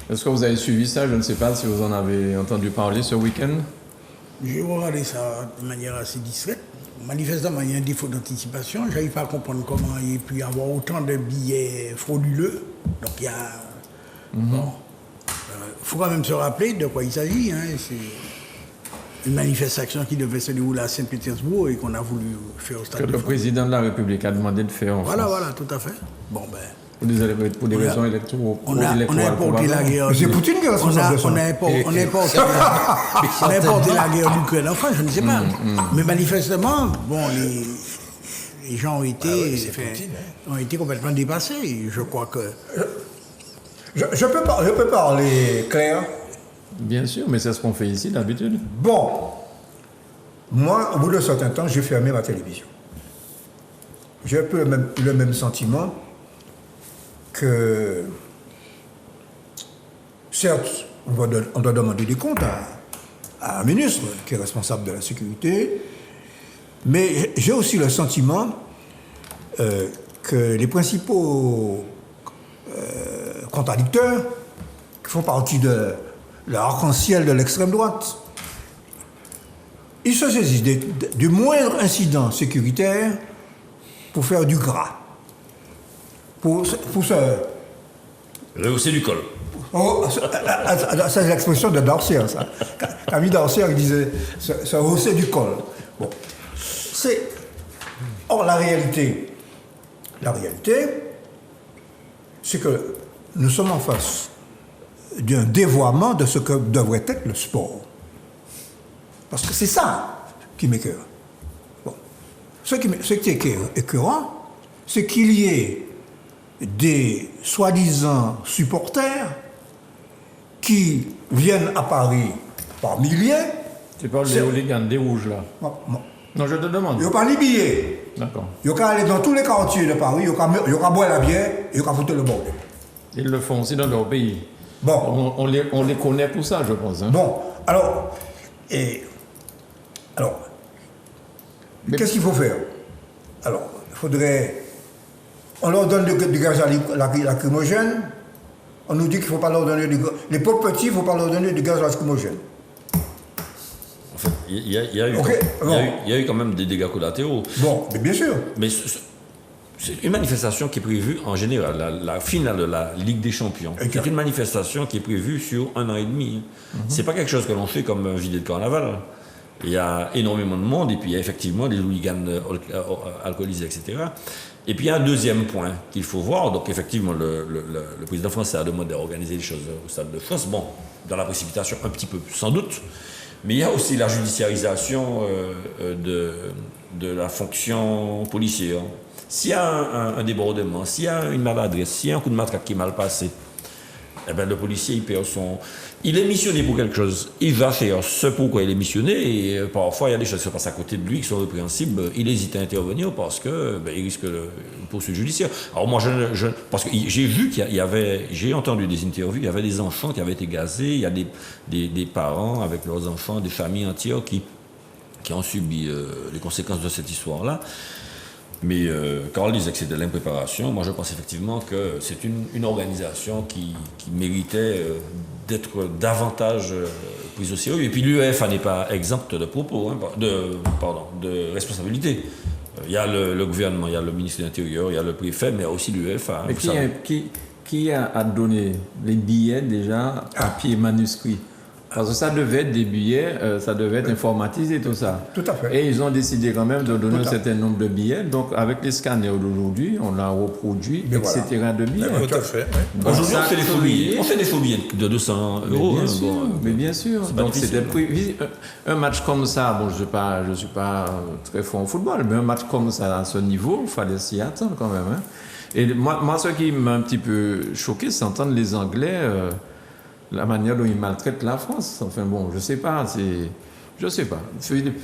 Est-ce que vous avez suivi ça? Je ne sais pas si vous en avez entendu parler ce week-end. J'ai regardé ça de manière assez distraite. Manifestement, il y a un défaut d'anticipation. Je n'arrive pas à comprendre comment il y a pu y avoir autant de billets frauduleux. Donc il y a... Bon. Il faut quand même se rappeler de quoi il s'agit. C'est une manifestation qui devait se dérouler à Saint-Pétersbourg et qu'on a voulu faire au Stade de France. Que le président de la République a demandé de faire en France. Voilà, tout à fait. Bon, ben... Pour des raisons électorales. On a importé la guerre. C'est Poutine qui est responsable de ça. On a importé la guerre d'Ukraine. Enfin, je ne sais pas. Mais manifestement, bon, les gens ont été, ont été complètement dépassés. Je crois que... Je peux parler clair. Bien sûr, mais c'est ce qu'on fait ici d'habitude. Bon, moi, au bout d'un certain temps, j'ai fermé ma télévision. J'ai un peu le même sentiment que, certes, on doit demander des comptes à un ministre qui est responsable de la sécurité, mais j'ai aussi le sentiment que les principaux contradicteurs, qui font partie de l'arc-en-ciel de l'extrême droite, ils se saisissent du moindre incident sécuritaire pour faire du gras. Pour se... Rehausser du col. Oh, ça, c'est l'expression de Darcier, ça. Camille Darcier disait se hausser du col. Bon. Or, la réalité, c'est que nous sommes en face d'un dévoiement de ce que devrait être le sport. Parce que c'est ça qui m'écœure. Bon. Ce qui est écœurant, c'est qu'il y ait des soi-disant supporters qui viennent à Paris par milliers. Tu parles des hooligans, des rouges là. Non, je te demande. Ils n'ont pas les billets. D'accord. Ils ont qu'à aller dans tous les quartiers de Paris, ils ont qu'à boire la bière et ils ont qu'à foutre le bordel. Ils le font aussi dans leur pays. Bon. On les connaît pour ça, je pense. Hein. Bon, alors, qu'est-ce qu'il faut faire? Alors, il faudrait... On leur donne du gaz lacrymogène. On nous dit qu'il ne faut pas leur donner du gaz... Les pauvres petits, il ne faut pas leur donner du gaz lacrymogène. En fait, il y a eu, Ok, il y a eu quand même des dégâts collatéraux. Bon, mais bien sûr. Mais c'est une manifestation qui est prévue en général, la finale de la Ligue des Champions. Exact. C'est une manifestation qui est prévue sur 1 an et demi. C'est pas quelque chose que l'on fait comme un gilet de carnaval. Il y a énormément de monde et puis il y a effectivement des hooligans alcoolisés, etc. Et puis il y a un deuxième point qu'il faut voir. Donc effectivement, le président français a demandé à organiser les choses au Stade de France. Bon, dans la précipitation un petit peu, sans doute. Mais il y a aussi la judiciarisation de la fonction policière. S'il y a un débordement, s'il y a une maladresse, s'il y a un coup de matraque qui est mal passé, eh ben, le policier, il perd son... Il est missionné pour quelque chose. Il va faire ce pourquoi il est missionné. Et parfois, il y a des choses qui se passent à côté de lui qui sont répréhensibles. Il hésite à intervenir parce que il risque une poursuite judiciaire. Alors moi, parce que j'ai vu qu'il y avait... J'ai entendu des interviews, il y avait des enfants qui avaient été gazés. Il y a des parents avec leurs enfants, des familles entières qui ont subi les conséquences de cette histoire-là. Mais quand on disait que c'était de l'impréparation, moi je pense effectivement que c'est une organisation qui méritait d'être davantage prise au sérieux. Et puis l'UEFA n'est pas exempte de propos, de responsabilité. Il y a le gouvernement, il y a le ministre de l'Intérieur, il y a le préfet, mais il y a aussi l'UEFA. Mais qui a donné les billets déjà, papier, manuscrit? Parce que ça devait être des billets, ça devait être informatisé, tout ça. Tout à fait. Et ils ont décidé quand même de donner Tout un à certain nombre de billets. Donc, avec les scanners d'aujourd'hui, on a reproduit, Mais etc. de billets. Tout à fait. Oui. Aujourd'hui, ça, on fait des faux billets. On fait des faux billets de 200 euros. Bien sûr, mais bien sûr. c'est pas Donc difficile. c'était prévu. Un match comme ça, bon, je suis pas très fort en football, mais un match comme ça à ce niveau, il fallait s'y attendre quand même. Hein. Et moi, ce qui m'a un petit peu choqué, c'est d'entendre les Anglais, la manière dont ils maltraitent la France. Enfin bon, je sais pas. Philippe,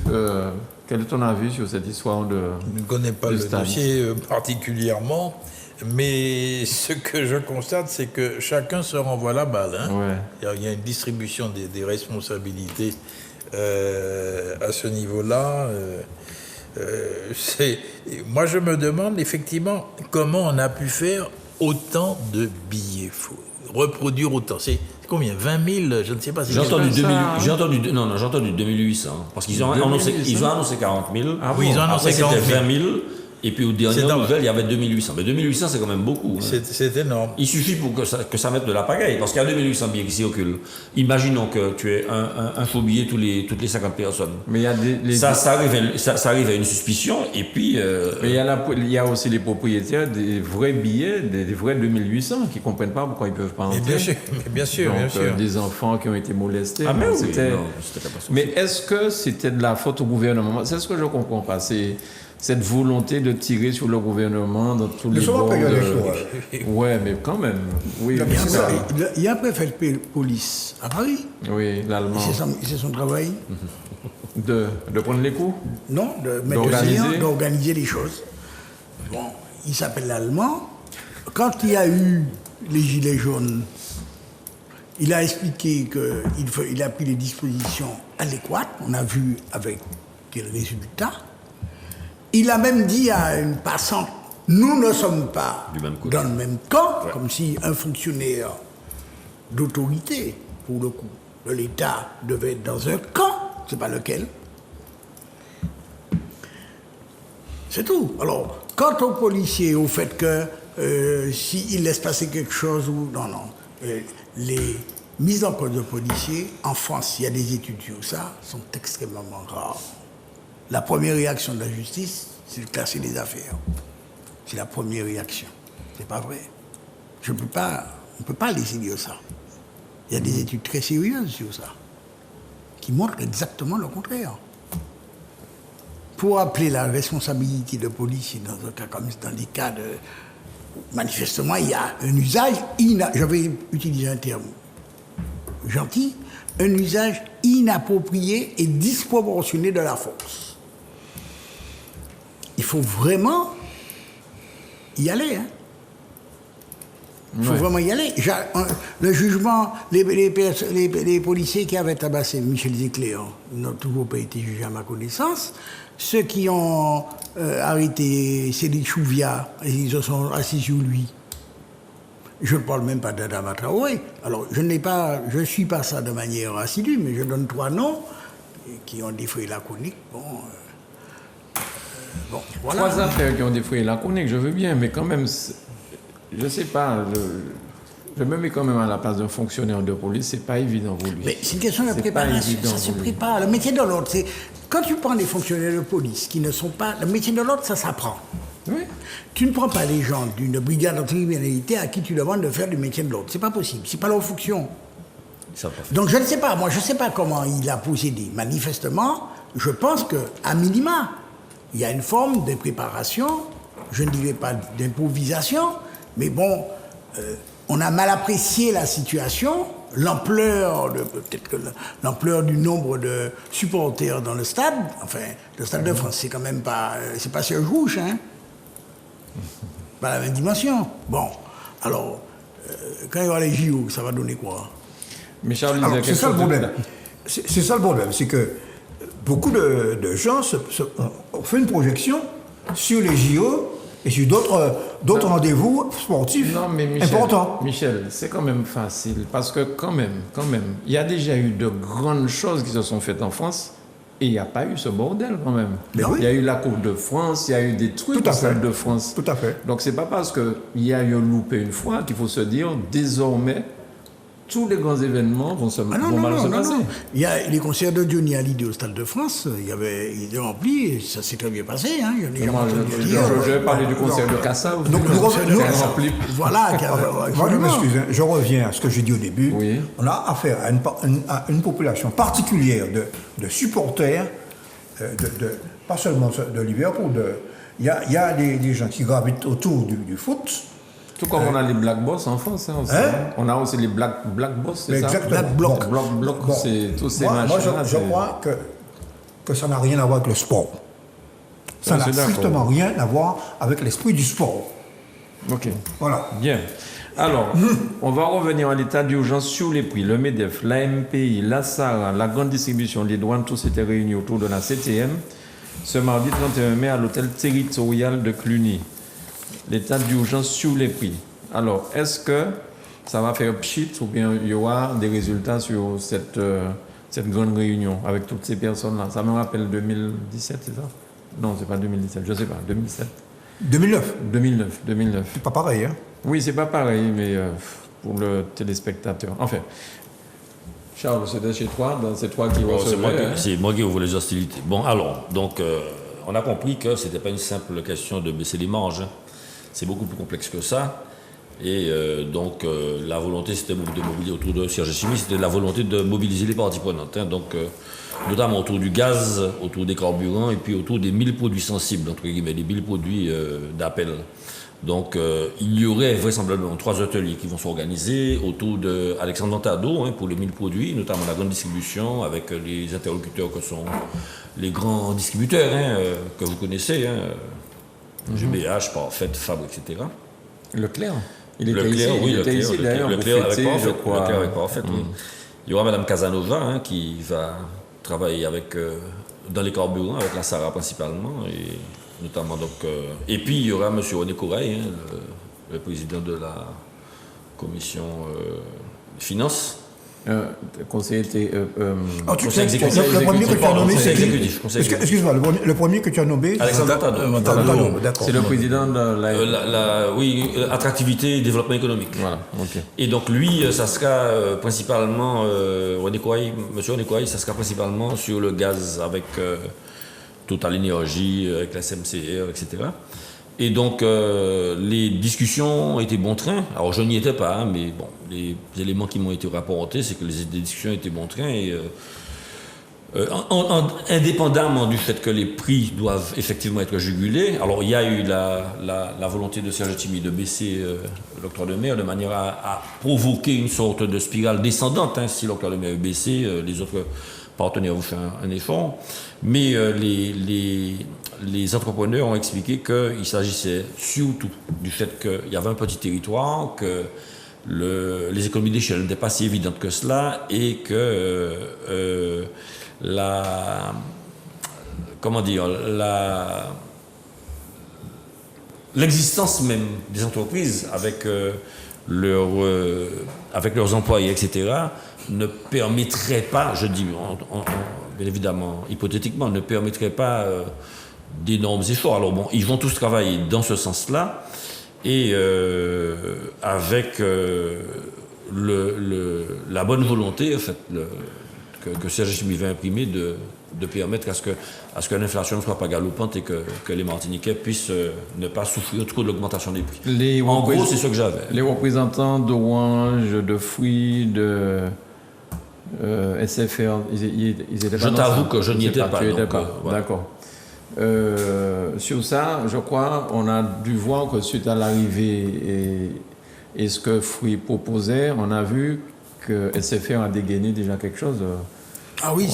quel est ton avis sur cette histoire de... Je ne connais pas Le le stade. dossier particulièrement, mais ce que je constate, c'est que chacun se renvoie la balle. Hein. Ouais. Il y a une distribution des responsabilités à ce niveau-là. Moi, je me demande effectivement comment on a pu faire autant de billets faux, reproduire autant. C'est combien? 20 000? Je ne sais pas. J'ai entendu ça, 2000, hein. j'ai entendu 2800, parce qu'ils ont annoncé 40 000. Ah Oui, bon. ils ont annoncé Après, 40 c'était 000. 20 000, et puis aux dernières C'est normal. nouvelles, il y avait 2800. Mais 2800, c'est quand même beaucoup. Hein. C'est énorme. Il suffit pour que ça mette de la pagaille, parce qu'il y a 2800 billets qui circulent. Imaginons que tu aies un faux billet toutes les 50 personnes. Mais il y a Ça arrive à une suspicion, et puis... mais il y a aussi les propriétaires des vrais billets, des vrais 2800 qui ne comprennent pas pourquoi ils ne peuvent pas entrer. Mais bien sûr, Donc, bien sûr. des enfants qui ont été molestés. Ah, mais Bon, oui, c'était... non, c'était catastrophique. Mais est-ce que c'était de la faute au gouvernement? C'est ce que je ne comprends pas. C'est cette volonté de tirer sur le gouvernement dans tous les Nous sommes en bords. période électorale. Ouais, mais quand même. Oui, Non, oui, mais c'est c'est ça. ça. Il y a un préfet de police à Paris. Oui, l'allemand. C'est son travail. De prendre les coups? Non, de mettre D'organiser. le lien, d'organiser les choses. Bon, il s'appelle l'allemand. Quand il y a eu les gilets jaunes, il a expliqué qu'il a pris les dispositions adéquates. On a vu avec quel résultat. Il a même dit à une passante, nous ne sommes pas Du même côté. dans le même camp, comme si un fonctionnaire d'autorité, pour le coup, de l'État devait être dans un camp, c'est pas lequel. C'est tout. Alors, quant aux policiers, au fait que s'ils laissent passer quelque chose ou... Non. Les mises en cause de policiers, en France, il y a des études sur ça, sont extrêmement rares. La première réaction de la justice, c'est de classer les affaires. C'est la première réaction. C'est pas vrai. On ne peut pas laisser dire ça. Il y a des études très sérieuses sur ça, qui montrent exactement le contraire. Pour appeler la responsabilité de policier dans un cas comme dans des cas de... Manifestement, il y a un usage... Je vais utiliser un terme gentil. Un usage inapproprié et disproportionné de la force. Il faut vraiment y aller. Hein. Il faut vraiment y aller. Le jugement, les policiers qui avaient tabassé Michel Zecler n'ont toujours pas été jugés à ma connaissance. Ceux qui ont arrêté Cédric Chouviat, ils se sont assis sur lui. Je ne parle même pas d'Adama Traoré. Alors, je ne suis pas ça de manière assidue, mais je donne 3 noms qui ont défrayé la chronique. Bon, voilà. 3 affaires qui ont défrayé la chronique, je veux bien, mais quand même, je ne sais pas, je me mets quand même à la place d'un fonctionnaire de police, c'est pas évident pour lui. Mais c'est une question de C'est préparation, pas évident ça se pour lui. prépare. Le métier de l'ordre, c'est... Quand tu prends des fonctionnaires de police qui ne sont pas... Le métier de l'ordre, ça s'apprend. Oui. Tu ne prends pas les gens d'une brigade d'anticriminalité à qui tu demandes de faire du métier de l'ordre. C'est pas possible, c'est pas leur fonction. Ça va pas faire. Donc je ne sais pas, moi je ne sais pas comment il a procédé. Manifestement, je pense qu'à minima, il y a une forme de préparation, je ne dirais pas d'improvisation, mais bon, on a mal apprécié la situation, l'ampleur du nombre de supporters dans le stade. Enfin, le Stade de France, c'est quand même pas, c'est pas Serge Rouge, hein. Pas la même dimension. Bon, alors, quand il y aura les JO, ça va donner quoi? Mais Charles, il y a Alors, quelque c'est ça le chose de- problème. C'est ça le problème, c'est que beaucoup de gens ont fait une projection sur les JO et sur d'autres rendez-vous sportifs Non, mais Michel, importants. Michel, c'est quand même facile, parce que quand même, il y a déjà eu de grandes choses qui se sont faites en France, et il n'y a pas eu ce bordel quand même. Mais oui. Il y a eu la Coupe de France, il y a eu des trucs Tout à au Stade fait. de France. Tout à fait. Donc c'est pas parce qu'il y a eu un loupé une fois qu'il faut se dire, désormais, tous les grands événements vont Ah non, vont non, mal non, se non, passer. non. Il y a les concerts de Johnny Hallyday au Stade de France, il était rempli, et ça s'est très bien passé. Hein. Il y a Moi, je vais parler du concert de Cassa. où Donc, le nous concert revenons- est rempli. Voilà. Moi, je m'excuse, hein, je reviens à ce que j'ai dit au début. Oui. On a affaire à une population particulière de supporters, pas seulement de Liverpool. Il y a des gens qui gravitent autour du foot. Tout comme on a les Black Boss en France. Hein, aussi. Hein? On a aussi les Black Boss, c'est ça? Exactement. Black Bloc. Bloc, Bon. c'est tous ces Moi, machins-là. je crois que ça n'a rien à voir avec le sport. Ça Je n'a suis d'accord. strictement rien à voir avec l'esprit du sport. Ok. Voilà. Bien. Alors, on va revenir à l'état d'urgence sur les prix. Le MEDEF, l'AMPI, la SARA, la grande distribution, les douanes, tous étaient réunis autour de la CTM ce mardi 31 mai à l'hôtel territorial de Cluny. L'état d'urgence sur les prix. Alors, est-ce que ça va faire pchit ou bien il y aura des résultats sur cette grande réunion avec toutes ces personnes-là? Ça me rappelle 2017, c'est ça? Non, c'est pas 2017, je sais pas, 2007. 2009, 2009. c'est pas pareil. Hein. Oui, c'est pas pareil, mais pour le téléspectateur. Enfin, Charles, c'était chez toi, c'est toi qui Bon, recevais. hein. c'est moi qui ouvre les hostilités. Bon, alors, donc, on a compris que ce n'était pas une simple question de baisser les marges. Hein. C'est beaucoup plus complexe que ça. Et donc, la volonté, c'était de mobiliser autour de Serge Chimie, c'était la volonté de mobiliser les parties prenantes. Hein. Donc, notamment autour du gaz, autour des carburants et puis autour des 1000 produits sensibles, entre guillemets, des 1000 produits d'appel. Donc, il y aurait vraisemblablement 3 ateliers qui vont s'organiser autour d'Alexandre Ventado pour les 1000 produits, notamment la grande distribution, avec les interlocuteurs que sont les grands distributeurs que vous connaissez, GBH, Parfait, Fabre, etc. Leclerc. Il était Leclerc, ici, oui, il était Leclerc, ici d'ailleurs. Leclerc pour avec fêter, Parfait, je crois. Leclerc avec Parfait, oui. Il y aura Madame Casanova qui va travailler avec, dans les carburants, avec la SARA principalement, et notamment donc. Et puis il y aura M. René Corail, le président de la commission finances. Conseiller. Ah, tu Conseil sais, exécutif. le premier que tu as nommé, Conseil c'est qui? exécutif, conseil exécutif. Excuse-moi, le premier que tu as nommé, Alexandre Ventado. Ventado, d'accord. C'est le président de la. Oui, attractivité et développement économique. Voilà, ok. Et donc lui, ça sera principalement, René Corail, monsieur René Corail, ça sera principalement sur le gaz avec Total Énergie, avec la SMCR, etc. Et donc les discussions étaient bon train. Alors je n'y étais pas, mais bon, les éléments qui m'ont été rapportés, c'est que les discussions étaient bon train et indépendamment du fait que les prix doivent effectivement être jugulés, alors il y a eu la volonté de Serge Chimie de baisser l'octroi de mer de manière à provoquer une sorte de spirale descendante. Si l'octroi de mer est baissé, les autres partenaires vous fait un effort. Mais les entrepreneurs ont expliqué qu'il s'agissait surtout du fait qu'il y avait un petit territoire, que les économies d'échelle n'étaient pas si évidentes que cela et que l'existence même des entreprises avec leurs employés, etc., ne permettrait pas, je dis bien évidemment hypothétiquement, ne permettrait pas d'énormes efforts. Alors bon, ils vont tous travailler dans ce sens-là et avec la bonne volonté en fait, que Serge Chimie va imprimer de permettre à ce que l'inflation ne soit pas galopante et que les Martiniquais puissent ne pas souffrir trop de l'augmentation des prix. En gros, c'est ce que j'avais. Les représentants d'Orange, de Fruits, de SFR, ils étaient pas. Je t'avoue que je n'y étais pas. Voilà. D'accord. Sur ça, je crois, on a dû voir que suite à l'arrivée et ce que Fruits proposait, on a vu que SFR a dégainé déjà quelque chose. Ah oui,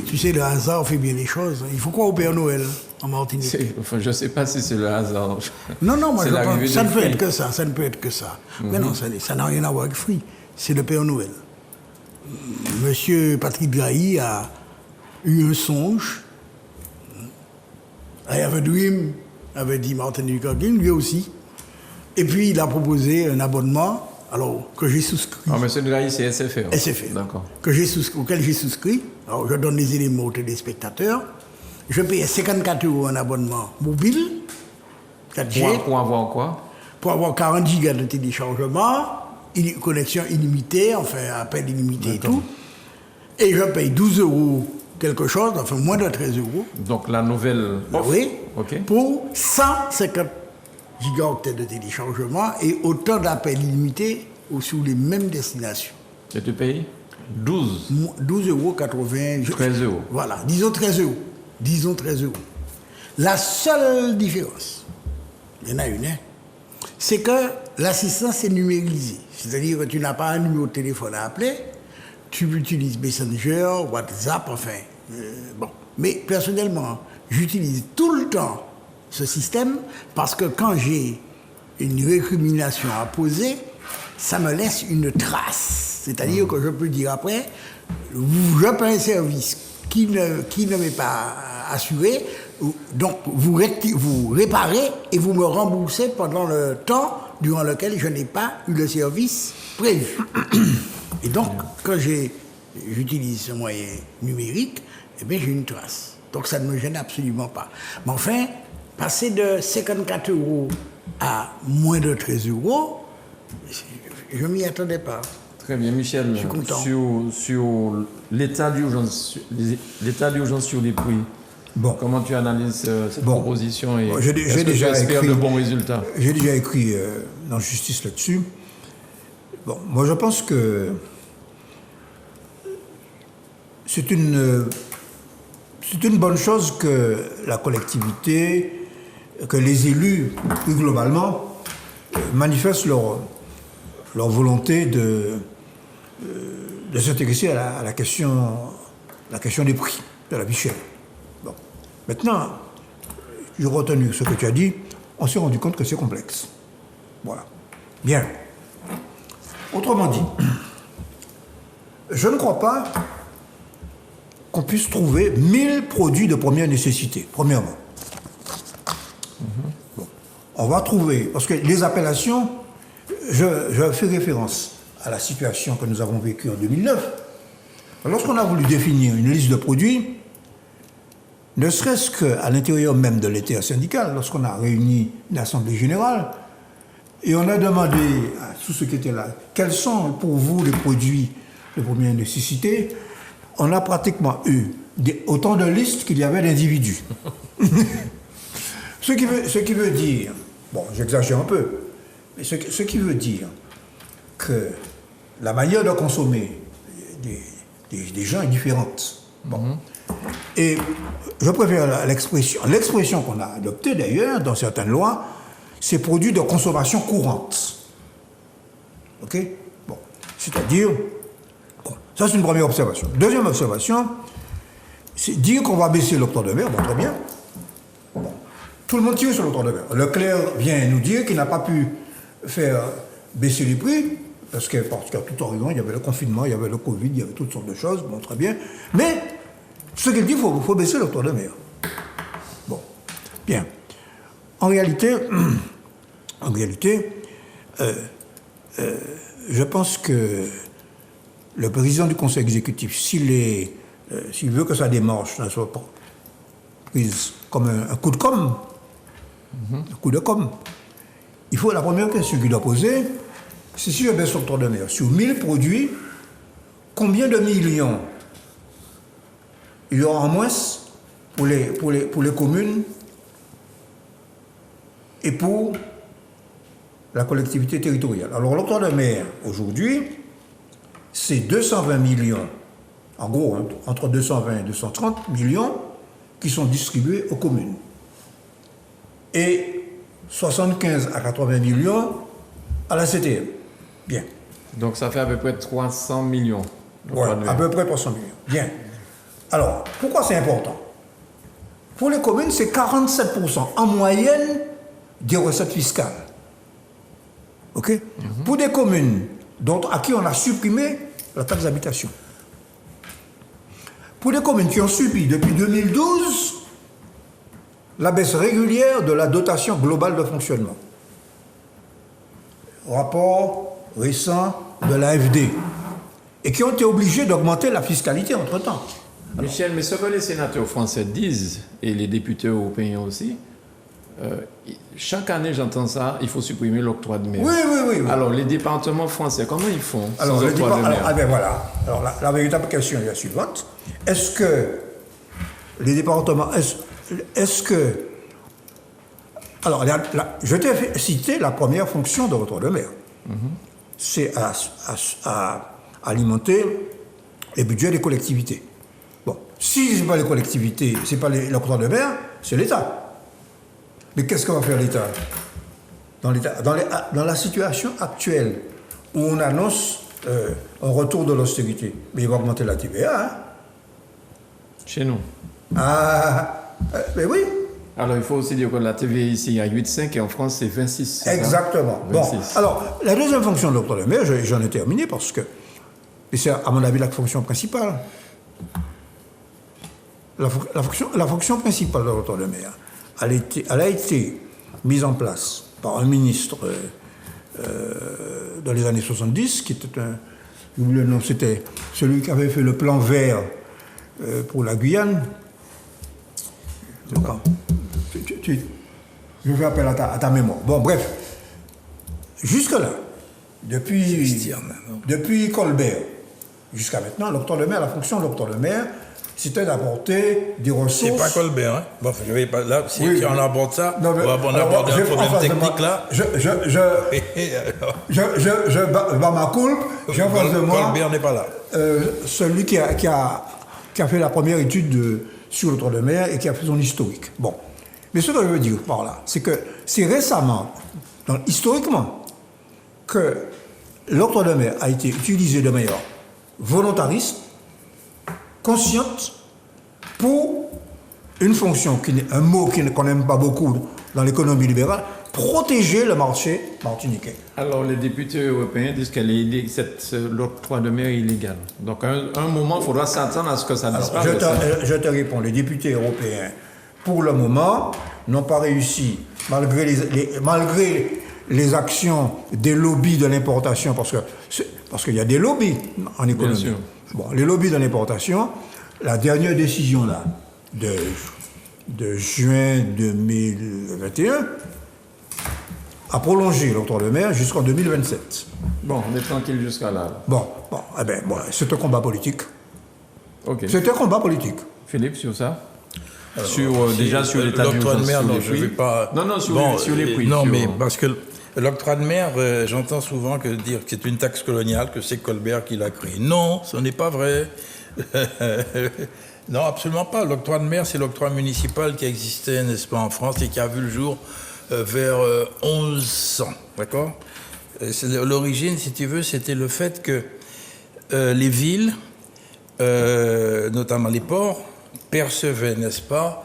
tu sais, le hasard fait bien les choses. Il faut croire au Père Noël en Martinique. Enfin, je ne sais pas si c'est le hasard. Non, moi je pense ça ne peut Fruits. être que ça, ça ne peut être que ça. Mais non, ça n'a rien à voir avec Fruits. C'est le Père Noël. Monsieur Patrick Drahi a eu un songe. I have a dream, avait dit Martin Luther King, lui aussi. Et puis il a proposé un abonnement, alors que j'ai souscrit. Ah, monsieur Drahi, c'est SFR. SFR. D'accord. Auquel j'ai souscrit. Alors je donne les éléments aux téléspectateurs. Je payais 54 € un abonnement mobile, 4G. Pour avoir quoi? Pour avoir 40 gigas de téléchargement, connexion illimitée, enfin appel illimité et tout. Et je paye 12 € quelque chose, enfin moins de 13 €. Donc la nouvelle offre. Oui, Ok. pour 150 gigaoctets de téléchargement et autant d'appels illimités sur les mêmes destinations. Et tu payes 12. 12,80 €. 13 €. Voilà, disons 13 €. Disons 13 €. La seule différence, il y en a une, c'est que l'assistance est numérisée. C'est-à-dire que tu n'as pas un numéro de téléphone à appeler, tu utilises Messenger, WhatsApp, enfin. Bon. Mais personnellement, j'utilise tout le temps ce système parce que quand j'ai une récrimination à poser, ça me laisse une trace. C'est-à-dire que je peux dire après, je paie un service qui ne m'est pas assuré, donc vous réparez et vous me remboursez pendant le temps durant lequel je n'ai pas eu le service prévu. Et donc, quand j'utilise ce moyen numérique, eh bien, j'ai une trace. Donc, ça ne me gêne absolument pas. Mais enfin, passer de 54 € à moins de 13 €, je ne m'y attendais pas. Très bien, Michel. Je suis content. Sur l'état d'urgence sur les prix, Bon. comment tu analyses cette Bon. proposition et J'ai est-ce que déjà tu espères écrit- de bons résultats? J'ai déjà écrit dans Justice là-dessus. Bon, moi je pense que c'est une bonne chose que la collectivité, que les élus, plus globalement, manifestent leur volonté de s'intéresser à la question des prix, de la vie chère. Bon. Maintenant, j'ai retenu ce que tu as dit, on s'est rendu compte que c'est complexe. Voilà. Bien. Autrement dit, je ne crois pas qu'on puisse trouver 1000 produits de première nécessité, premièrement. Bon. On va trouver, parce que les appellations, je fais référence à la situation que nous avons vécue en 2009. Lorsqu'on a voulu définir une liste de produits, ne serait-ce qu'à l'intérieur même de l'intersyndical, lorsqu'on a réuni une assemblée générale, et on a demandé à tous ceux qui étaient là, quels sont pour vous les produits de première nécessité, on a pratiquement eu autant de listes qu'il y avait d'individus. Ce qui veut dire, bon, j'exagère un peu, mais ce qui veut dire que la manière de consommer des gens est différente. Bon. Et je préfère l'expression qu'on a adoptée d'ailleurs dans certaines lois, c'est produits de consommation courante. Ok? Bon. C'est-à-dire, bon, Ça, c'est une première observation. Deuxième observation, c'est dire qu'on va baisser l'octroi de mer, bon, très bien. Bon. Tout le monde tire sur l'octroi de mer. Leclerc vient nous dire qu'il n'a pas pu faire baisser les prix, parce qu'à tout horizon, il y avait le confinement, il y avait le Covid, il y avait toutes sortes de choses, bon, très bien. Mais, ce qu'il dit, il faut baisser l'octroi de mer. Bon, bien. En réalité, je pense que le président du conseil exécutif, s'il veut que sa démarche ne soit pas prise comme un coup de com', un coup de com', la première question qu'il doit poser, c'est si je baisse l'octroi de mer sur 1000 produits, combien de millions il y aura en moins pour les communes et pour la collectivité territoriale. Alors l'octroi de mer, aujourd'hui, c'est 220 millions, en gros, hein, entre 220 et 230 millions qui sont distribués aux communes. Et 75 à 80 millions à la CTM. Bien. Donc ça fait à peu près 300 millions. Voilà, à peu près 300 millions. Bien. Alors, pourquoi c'est important? Pour les communes, c'est 47% en moyenne des recettes fiscales. OK? Pour des communes à qui on a supprimé la taxe d'habitation. Pour des communes qui ont subi depuis 2012 la baisse régulière de la dotation globale de fonctionnement. Rapport récent de l'AFD. Et qui ont été obligés d'augmenter la fiscalité entre-temps. Michel, mais ce que les sénateurs français disent, et les députés européens aussi, chaque année j'entends ça, il faut supprimer l'octroi de mer. Oui. Alors les départements français, comment ils font Alors, sans octroi de mer? voilà. Alors la véritable question est la suivante. Est-ce que les départements... Est-ce que... Alors, je t'ai cité la première fonction de l'octroi de mer. C'est à alimenter les budgets des collectivités. Bon, si ce n'est pas les collectivités, ce n'est pas l'octroi de mer, c'est l'État. Mais qu'est-ce que va faire l'État dans la situation actuelle où on annonce un retour de l'austérité, mais il va augmenter la TVA. Hein? Chez nous. Mais oui. Alors il faut aussi dire que la TVA ici est à 8,5 et en France c'est 26. Exactement. Bon, 26. alors, la deuxième fonction de l'octroi de mer, j'en ai terminé parce que, et c'est à mon avis la fonction principale. La fonction principale de l'octroi de mer, elle a été mise en place par un ministre dans les années 70, qui était j'oublie le nom, c'était celui qui avait fait le plan vert pour la Guyane. Je fais appel à ta mémoire. Bon, bref. Jusque-là, depuis Colbert jusqu'à maintenant, l'octroi de mer, la fonction de l'octroi de mer, c'était d'apporter des ressources. C'est pas Colbert, hein? Bon, je vais pas là. Si Oui. on aborde ça, Non, mais, on va aborder un problème technique là. Je bats ma coulpe, j'ai en face de moi Colbert n'est pas là. celui qui a fait la première étude sur l'octroi de mer et qui a fait son historique. Bon. Mais ce que je veux dire par là, c'est que c'est récemment, historiquement, que l'octroi de mer a été utilisé de manière volontariste, consciente, pour une fonction, un mot qu'on n'aime pas beaucoup dans l'économie libérale, protéger le marché martiniquais. Alors les députés européens disent que l'octroi de mer est illégal. Donc à un moment, il faudra s'attendre à ce que ça disparaisse. Je te réponds, les députés européens, pour le moment, n'ont pas réussi, malgré les actions des lobbies de l'importation, parce qu'il y a des lobbies en économie. Bien sûr. Bon, les lobbies de l'importation, la dernière décision là, de juin 2021 a prolongé l'octroi de mer jusqu'en 2027. Bon, on est tranquille jusqu'à là. Bon, c'est un combat politique. Ok. C'est un combat politique. Philippe, sur ça? Alors, Déjà sur l'état l'octroi de mer, sur non, les je prix. ne vais pas. Non, sur les prix. Non, sur- mais parce que l'octroi de mer, j'entends souvent dire que c'est une taxe coloniale, que c'est Colbert qui l'a créée. Non, ce n'est pas vrai. Non, absolument pas. L'octroi de mer, c'est l'octroi municipal qui existait, n'est-ce pas, en France et qui a vu le jour vers 1100. D'accord? L'origine, si tu veux, c'était le fait que les villes notamment les ports, percevaient, n'est-ce pas,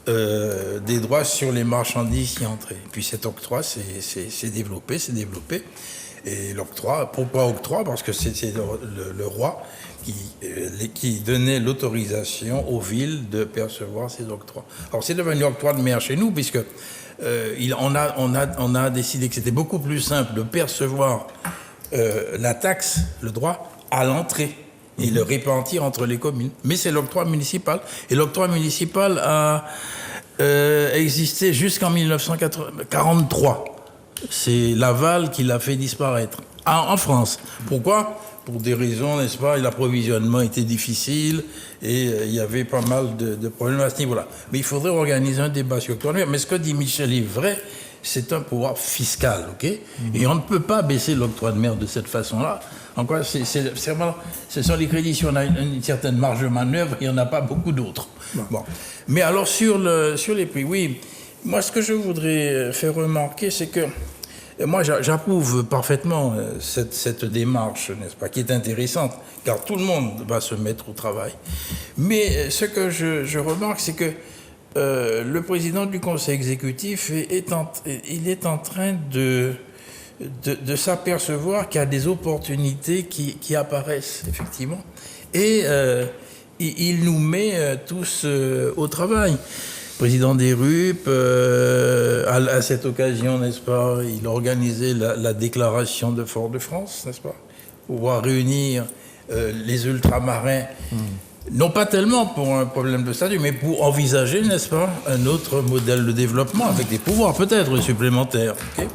des droits sur les marchandises qui entraient. Puis cet octroi s'est développé. Et l'octroi, pourquoi octroi? Parce que c'est le roi qui donnait l'autorisation aux villes de percevoir ces octrois. Alors c'est devenu octroi de mer chez nous, puisque on a décidé que c'était beaucoup plus simple de percevoir la taxe, le droit, à l'entrée et le répartir entre les communes. Mais c'est l'octroi municipal. Et l'octroi municipal a existé jusqu'en 1943. C'est Laval qui l'a fait disparaître en France. Pourquoi? Pour des raisons, n'est-ce pas, l'approvisionnement était difficile et il y avait pas mal de problèmes à ce niveau-là. Mais il faudrait organiser un débat sur l'octroi de mer. Mais ce que dit Michel est vrai, c'est un pouvoir fiscal, ok? Et on ne peut pas baisser l'octroi de mer de cette façon-là. Encore, ce sont les crédits, si on a une certaine marge de manœuvre, il n'y en a pas beaucoup d'autres. Bon. Mais alors, sur les prix, oui, moi, ce que je voudrais faire remarquer, c'est que moi, j'approuve parfaitement cette démarche, n'est-ce pas, qui est intéressante, car tout le monde va se mettre au travail. Mais ce que je remarque, c'est que le président du conseil exécutif est en train de s'apercevoir qu'il y a des opportunités qui apparaissent, effectivement. Et il nous met tous au travail. Président des RUP, à cette occasion, n'est-ce pas, il a organisé la déclaration de Fort-de-France, n'est-ce pas, pour pouvoir réunir les ultramarins, non pas tellement pour un problème de statut, mais pour envisager, n'est-ce pas, un autre modèle de développement avec des pouvoirs peut-être supplémentaires. Okay.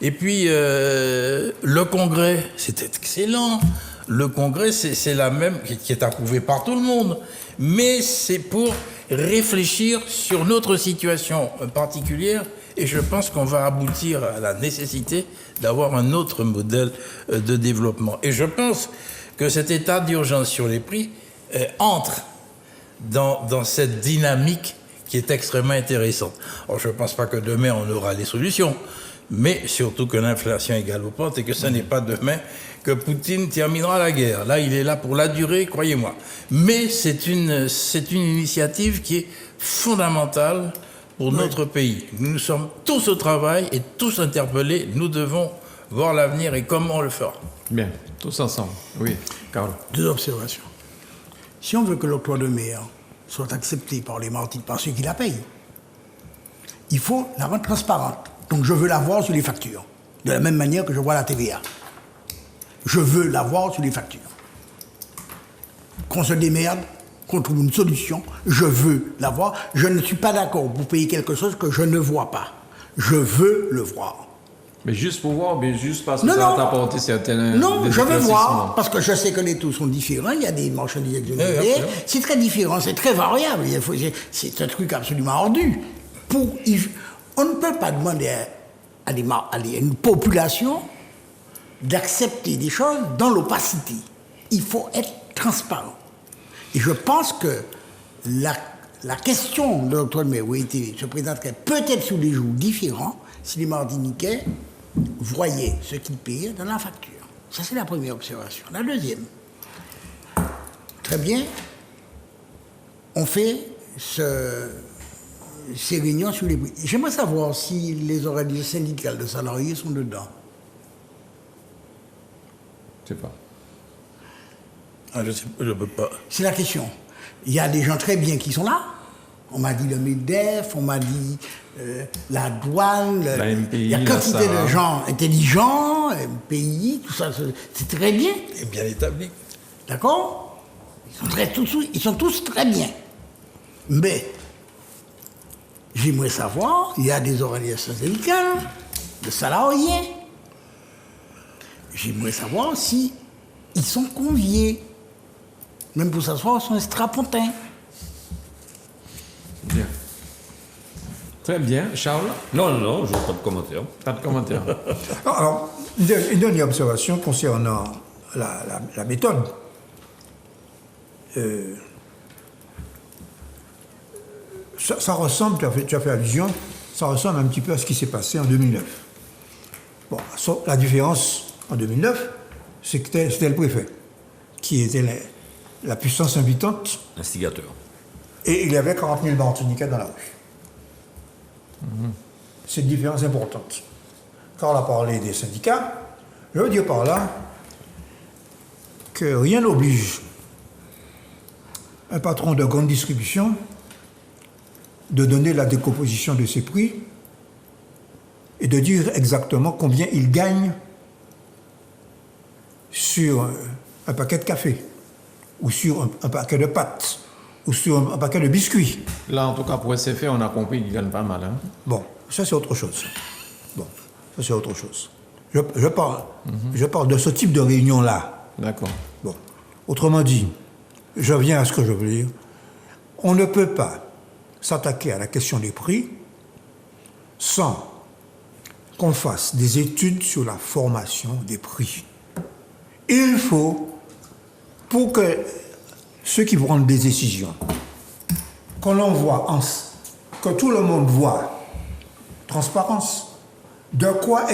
Et puis, le Congrès, c'était excellent. Le Congrès, c'est la même, qui est approuvé par tout le monde, mais c'est pour réfléchir sur notre situation particulière et je pense qu'on va aboutir à la nécessité d'avoir un autre modèle de développement. Et je pense que cet état d'urgence sur les prix entre dans cette dynamique qui est extrêmement intéressante. Alors je ne pense pas que demain on aura les solutions, mais surtout que l'inflation est galopante et que ce n'est pas demain que Poutine terminera la guerre. Là, il est là pour la durée, croyez-moi. Mais c'est une initiative qui est fondamentale pour notre pays. Nous sommes tous au travail et tous interpellés. Nous devons voir l'avenir et comment on le fera. Bien, tous ensemble. Oui, Carl. 2 observations. Si on veut que l'octroi de mer soit accepté par les Martiniquais, par ceux qui la payent, il faut la rendre transparente. Donc je veux la voir sur les factures. De la même manière que je vois la TVA. Je veux la voir sur les factures. Qu'on se démerde, qu'on trouve une solution, je veux la voir. Je ne suis pas d'accord pour payer quelque chose que je ne vois pas. Je veux le voir. Mais juste pour voir, mais juste parce que ça va t'apporter certains... Non, je veux voir, parce que je sais que les taux sont différents, il y a des marchandises exonérées, c'est très différent, c'est très variable, c'est un truc absolument ardu. On ne peut pas demander à une population d'accepter des choses dans l'opacité. Il faut être transparent. Et je pense que la question de l'octroi de mer se présenterait peut-être sous des jours différents si les Martiniquais voyaient ce qu'ils payaient dans la facture. Ça, c'est la première observation. La deuxième, très bien, on fait ces réunions sur les prix. J'aimerais savoir si les organisations syndicales de salariés sont dedans. Je sais pas. Ah, je ne peux pas. C'est la question. Il y a des gens très bien qui sont là. On m'a dit le MEDEF, on m'a dit la douane, la MPI, il y a quantité de gens intelligents, MPI, tout ça, c'est très bien. Et bien établi. D'accord ? Ils sont tous très bien. Mais, j'aimerais savoir, il y a des organisations syndicales, de salariés. J'aimerais savoir si ils sont conviés. Même pour s'asseoir, ils sont strapontins. Bien. Très bien. Charles? Non, je n'ai pas de commentaire. Pas de commentaire. Alors, une dernière observation concernant la méthode. Ça ressemble, tu as fait allusion, ça ressemble un petit peu à ce qui s'est passé en 2009. Bon, la différence en 2009, c'était le préfet qui était la puissance invitante, Instigateur. et il y avait 40 000 Martiniquais dans la rue. C'est une différence importante. Quand on a parlé des syndicats, je veux dire par là que rien n'oblige un patron de grande distribution de donner la décomposition de ses prix et de dire exactement combien il gagne sur un paquet de café, ou sur un paquet de pâtes, ou sur un paquet de biscuits. Là, en tout cas, pour SFR, on a compris qu'il gagne pas mal. Hein? Bon, ça c'est autre chose. Bon, ça c'est autre chose. Je parle de ce type de réunion-là. D'accord. Bon, autrement dit, je viens à ce que je veux dire. On ne peut pas s'attaquer à la question des prix sans qu'on fasse des études sur la formation des prix. Il faut, pour que ceux qui prennent des décisions, qu'on l'on voit, que tout le monde voit, transparence, de quoi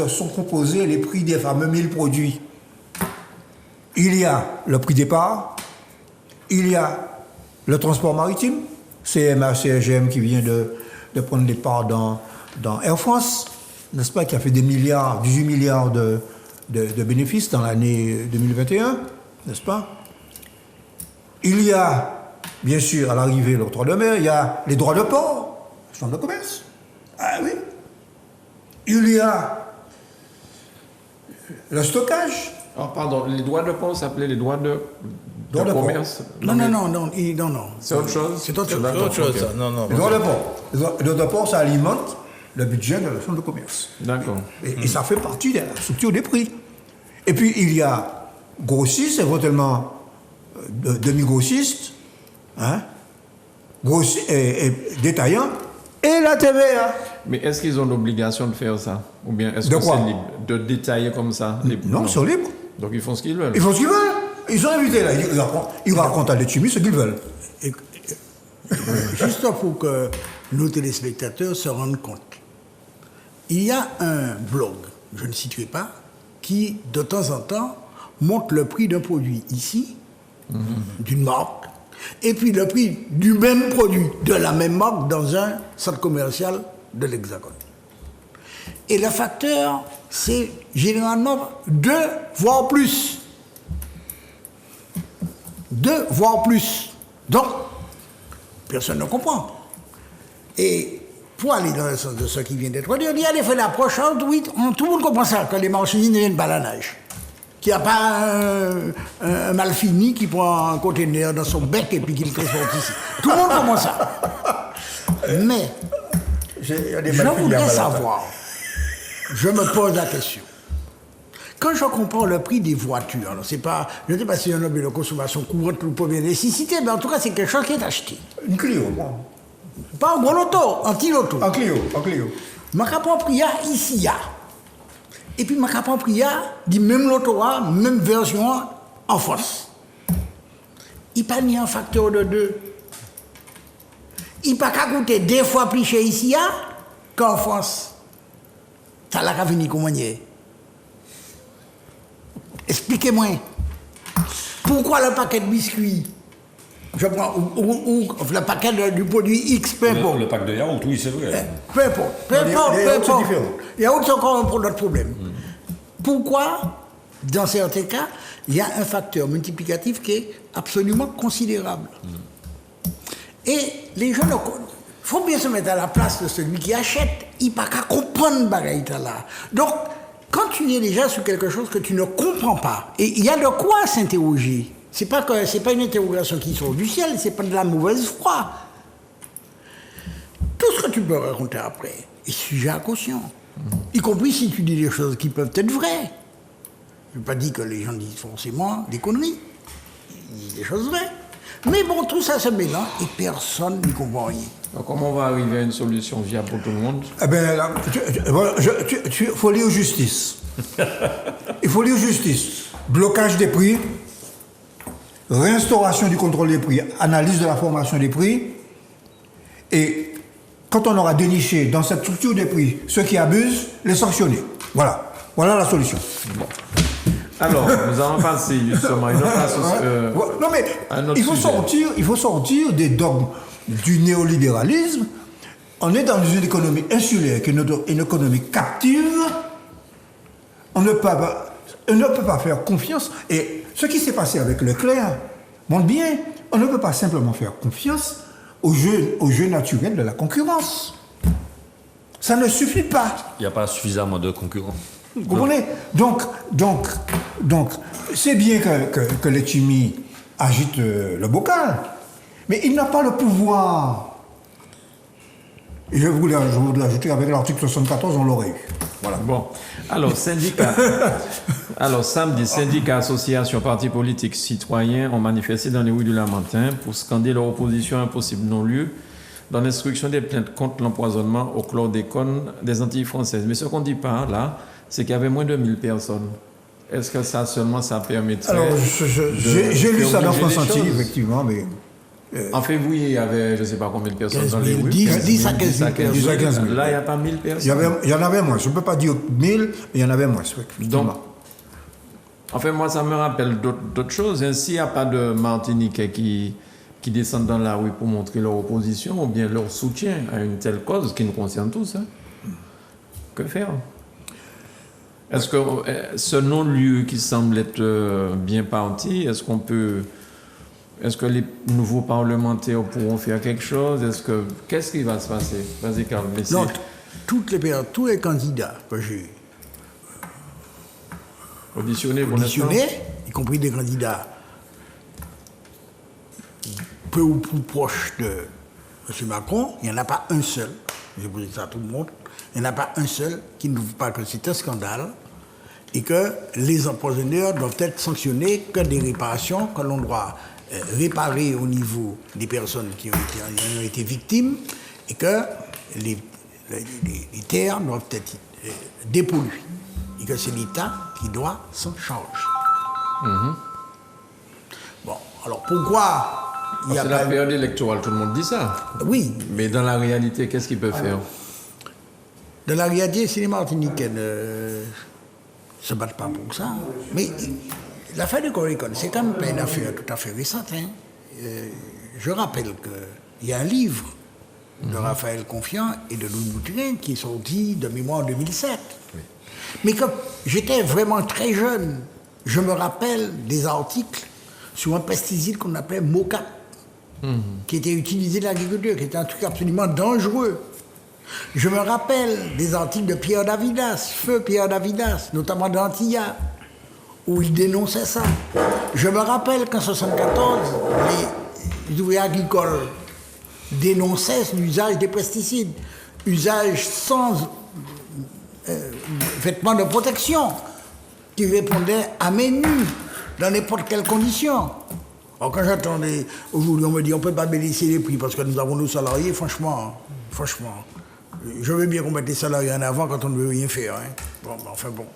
sont composés les prix des fameux 1000 produits. Il y a le prix départ, il y a le transport maritime, CMA, CGM qui vient de prendre des parts dans Air France, n'est-ce pas, qui a fait des milliards, 18 milliards de bénéfices dans l'année 2021, n'est-ce pas? Il y a, bien sûr, à l'arrivée, l'octroi de mer, il y a les droits de port, chambre de commerce. Ah oui. Il y a le stockage. Oh, pardon, les droits de port s'appelaient les droits de commerce. Non. C'est autre chose. C'est autre chose. C'est autre chose, ça. Non. Les droits de port. Les droits de port, ça alimente le budget de la chambre de commerce. D'accord. Et ça fait partie de la structure des prix. Et puis, il y a grossistes, éventuellement demi-grossistes, hein, et détaillants, et la TVA. Mais est-ce qu'ils ont l'obligation de faire ça? Ou bien est-ce De que quoi? c'est libre? De détailler comme ça? Non, ils sont libres. Donc ils font ce qu'ils veulent. Ils font ce qu'ils veulent. Ils sont invités là. Ils racontent à l'étumi ce qu'ils veulent. Juste pour que nos téléspectateurs se rendent compte. Il y a un blog, je ne citerai pas, qui, de temps en temps, montre le prix d'un produit ici, d'une marque, et puis le prix du même produit, de la même marque, dans un centre commercial de l'Hexagone. Et le facteur, c'est généralement 2, voire plus. 2, voire plus. Donc, personne ne comprend. Et pour aller dans le sens de ce qui vient d'être dit, il y a des faits d'approche, oui, tout le monde comprend ça, que les marchandises ne viennent pas à la nage. Qu'il n'y a pas un mal fini qui prend un conteneur dans son bec et puis qui le transporte ici. Tout le monde comprend ça. Mais, je voudrais savoir, je me pose la question. Quand je comprends le prix des voitures, alors c'est pas, je ne sais pas si c'est un objet de consommation courante pour première nécessité, mais en tout cas, c'est quelque chose qui est acheté. Une Clio, bon. Pas un gros loto, un petit loto. En Clio. Ma capon ici, il y a. Et puis ma capon dit même loto, même version en France. Il n'y a pas ni un facteur de 2. Il n'y a pas qu'à coûter 2 fois plus cher ici qu'en France. Ça l'a qu'à venir comment il est. Expliquez-moi. Pourquoi le paquet de biscuits, je prends, ou le paquet du produit X, peu importe. Le pack de yaourt, oui, c'est vrai. Peu importe. Il y a autre encore un autre problème. Pourquoi, dans certains cas, il y a un facteur multiplicatif qui est absolument considérable. Et les gens, il faut bien se mettre à la place de celui qui achète. Il n'y a pas qu'à comprendre ce bagaille là. Donc, quand tu es déjà sur quelque chose que tu ne comprends pas, et il y a de quoi s'interroger. C'est pas une interrogation qui sort du ciel, c'est pas de la mauvaise foi. Tout ce que tu peux raconter après est sujet à caution. Y compris si tu dis des choses qui peuvent être vraies. Je ne veux pas dire que les gens disent forcément des conneries. Ils disent des choses vraies. Mais bon, tout ça se mélange et personne n'y comprend rien. Alors, comment on va arriver à une solution viable pour tout le monde? Eh bien, là, il faut aller aux justice. Il faut aller aux justice. Blocage des prix, réinstauration du contrôle des prix, analyse de la formation des prix. Et quand on aura déniché dans cette structure des prix ceux qui abusent, les sanctionner. Voilà. Voilà la solution. Bon. Alors, nous allons passer justement à une autre Non mais un autre il faut sortir des dogmes du néolibéralisme. On est dans une économie insulaire, qui est une économie captive. On ne peut pas faire confiance. Et ce qui s'est passé avec Leclerc montre bien, on ne peut pas simplement faire confiance au jeu naturel de la concurrence. Ça ne suffit pas. Il n'y a pas suffisamment de concurrents. Vous comprenez? Donc, c'est bien que Letchimy agite le bocal, mais il n'a pas le pouvoir. Et je voulais ajouter avec l'article 74, on l'aurait eu. Voilà. Bon, alors syndicats. Alors samedi, syndicats, associations, partis politiques, citoyens ont manifesté dans les rues du Lamentin pour scander leur opposition à un possible non-lieu dans l'instruction des plaintes contre l'empoisonnement au chlordécone des Antilles françaises. Mais ce qu'on dit pas là, c'est qu'il y avait moins de 1000 personnes. Est-ce que ça seulement ça permettrait? Alors, j'ai lu ça dans France les Antilles, choses effectivement, mais. En février, il y avait je ne sais pas combien de personnes 15 000, dans les rues. 10 à 15 000. 10 à 15 000. Là, il n'y a pas 1000 personnes. Il y en avait moins. Je ne peux pas dire 1000, mais il y en avait moins. Donc, enfin, moi, ça me rappelle d'autres choses. Hein. S'il n'y a pas de Martiniquais qui descendent dans la rue pour montrer leur opposition ou bien leur soutien à une telle cause qui nous concerne tous, hein, que faire? Est-ce que ce non-lieu qui semble être bien parti, est-ce que les nouveaux parlementaires pourront faire quelque chose? Qu'est-ce qui va se passer? Vas-y, Carl. Non, tous les candidats que j'ai auditionnés, y compris des candidats peu ou plus proches de M. Macron, il n'y en a pas un seul, j'ai posé ça à tout le monde, il n'y en a pas un seul qui ne trouve pas que c'est un scandale et que les empoisonneurs doivent être sanctionnés, que des réparations, que l'on doit réparer au niveau des personnes qui ont été victimes et que les terres doivent être dépolluées et que c'est l'État qui doit s'en charger. Bon, alors pourquoi il y a c'est la période électorale, tout le monde dit ça. Oui. Mais dans la réalité, qu'est-ce qu'ils peuvent faire? Dans la réalité, si les Martiniquais ne se battent pas pour ça, mais l'affaire du chlordécone, c'est quand même pas une affaire tout à fait récente. Hein. Je rappelle qu'il y a un livre de Raphaël Confiant et de Louis Boutelin qui est sorti de mémoire en 2007. Oui. Mais comme j'étais vraiment très jeune, je me rappelle des articles sur un pesticide qu'on appelait Mocat, qui était utilisé dans l'agriculture, qui était un truc absolument dangereux. Je me rappelle des articles de Pierre Davidas, feu Pierre Davidas, notamment d'Antilla, où il dénonçait ça. Je me rappelle qu'en 1974, les ouvriers agricoles dénonçaient l'usage des pesticides, usage sans vêtements de protection, qui répondait à mes nus, dans n'importe quelle condition. Alors quand j'attendais, aujourd'hui on me dit on ne peut pas baisser les prix parce que nous avons nos salariés, franchement, je veux bien qu'on mette les salariés en avant quand on ne veut rien faire. Hein.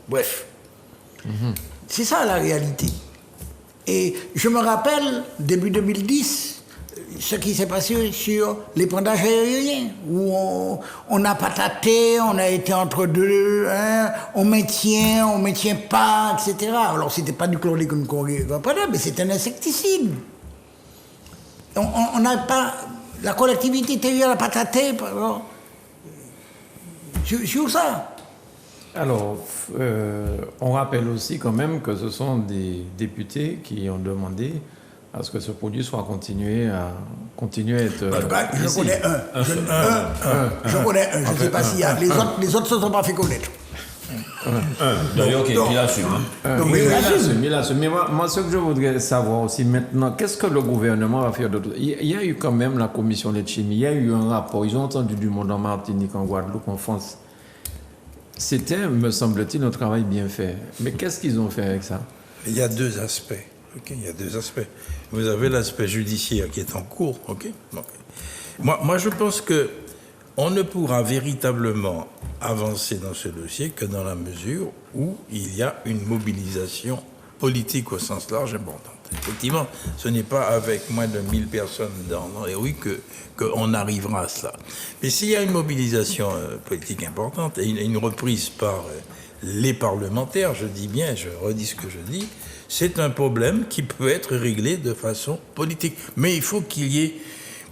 Bref. C'est ça la réalité. Et je me rappelle, début 2010, ce qui s'est passé sur l'épandage aérien, où on a pataté, on a été entre deux, hein, on maintient pas, etc. Alors c'était pas du chlordécone qu'on répandait, mais c'était un insecticide. On n'a pas... La collectivité territoriale a pataté sur ça. Alors, on rappelle aussi quand même que ce sont des députés qui ont demandé à ce que ce produit soit continué à être... je connais un. Je connais un. Je ne sais pas s'il y a... Les autres ne se sont pas fait connaître. D'ailleurs, il assume. Il assume. Mais moi, ce que je voudrais savoir aussi maintenant, qu'est-ce que le gouvernement va faire d'autre? Il y a eu quand même la commission Letchimy, il y a eu un rapport, ils ont entendu du monde en Martinique, en Guadeloupe, en France. C'était, me semble-t-il, un travail bien fait. Mais qu'est-ce qu'ils ont fait avec ça? Il y a deux aspects. Okay, il y a deux aspects. Vous avez l'aspect judiciaire qui est en cours. Okay? Moi, je pense qu'on ne pourra véritablement avancer dans ce dossier que dans la mesure où il y a une mobilisation politique au sens large importante. Effectivement, ce n'est pas avec moins de 1000 personnes dans les rues qu'on arrivera à cela. Mais s'il y a une mobilisation politique importante et une reprise par les parlementaires, je dis bien, je redis ce que je dis, c'est un problème qui peut être réglé de façon politique. Mais il faut qu'il y ait...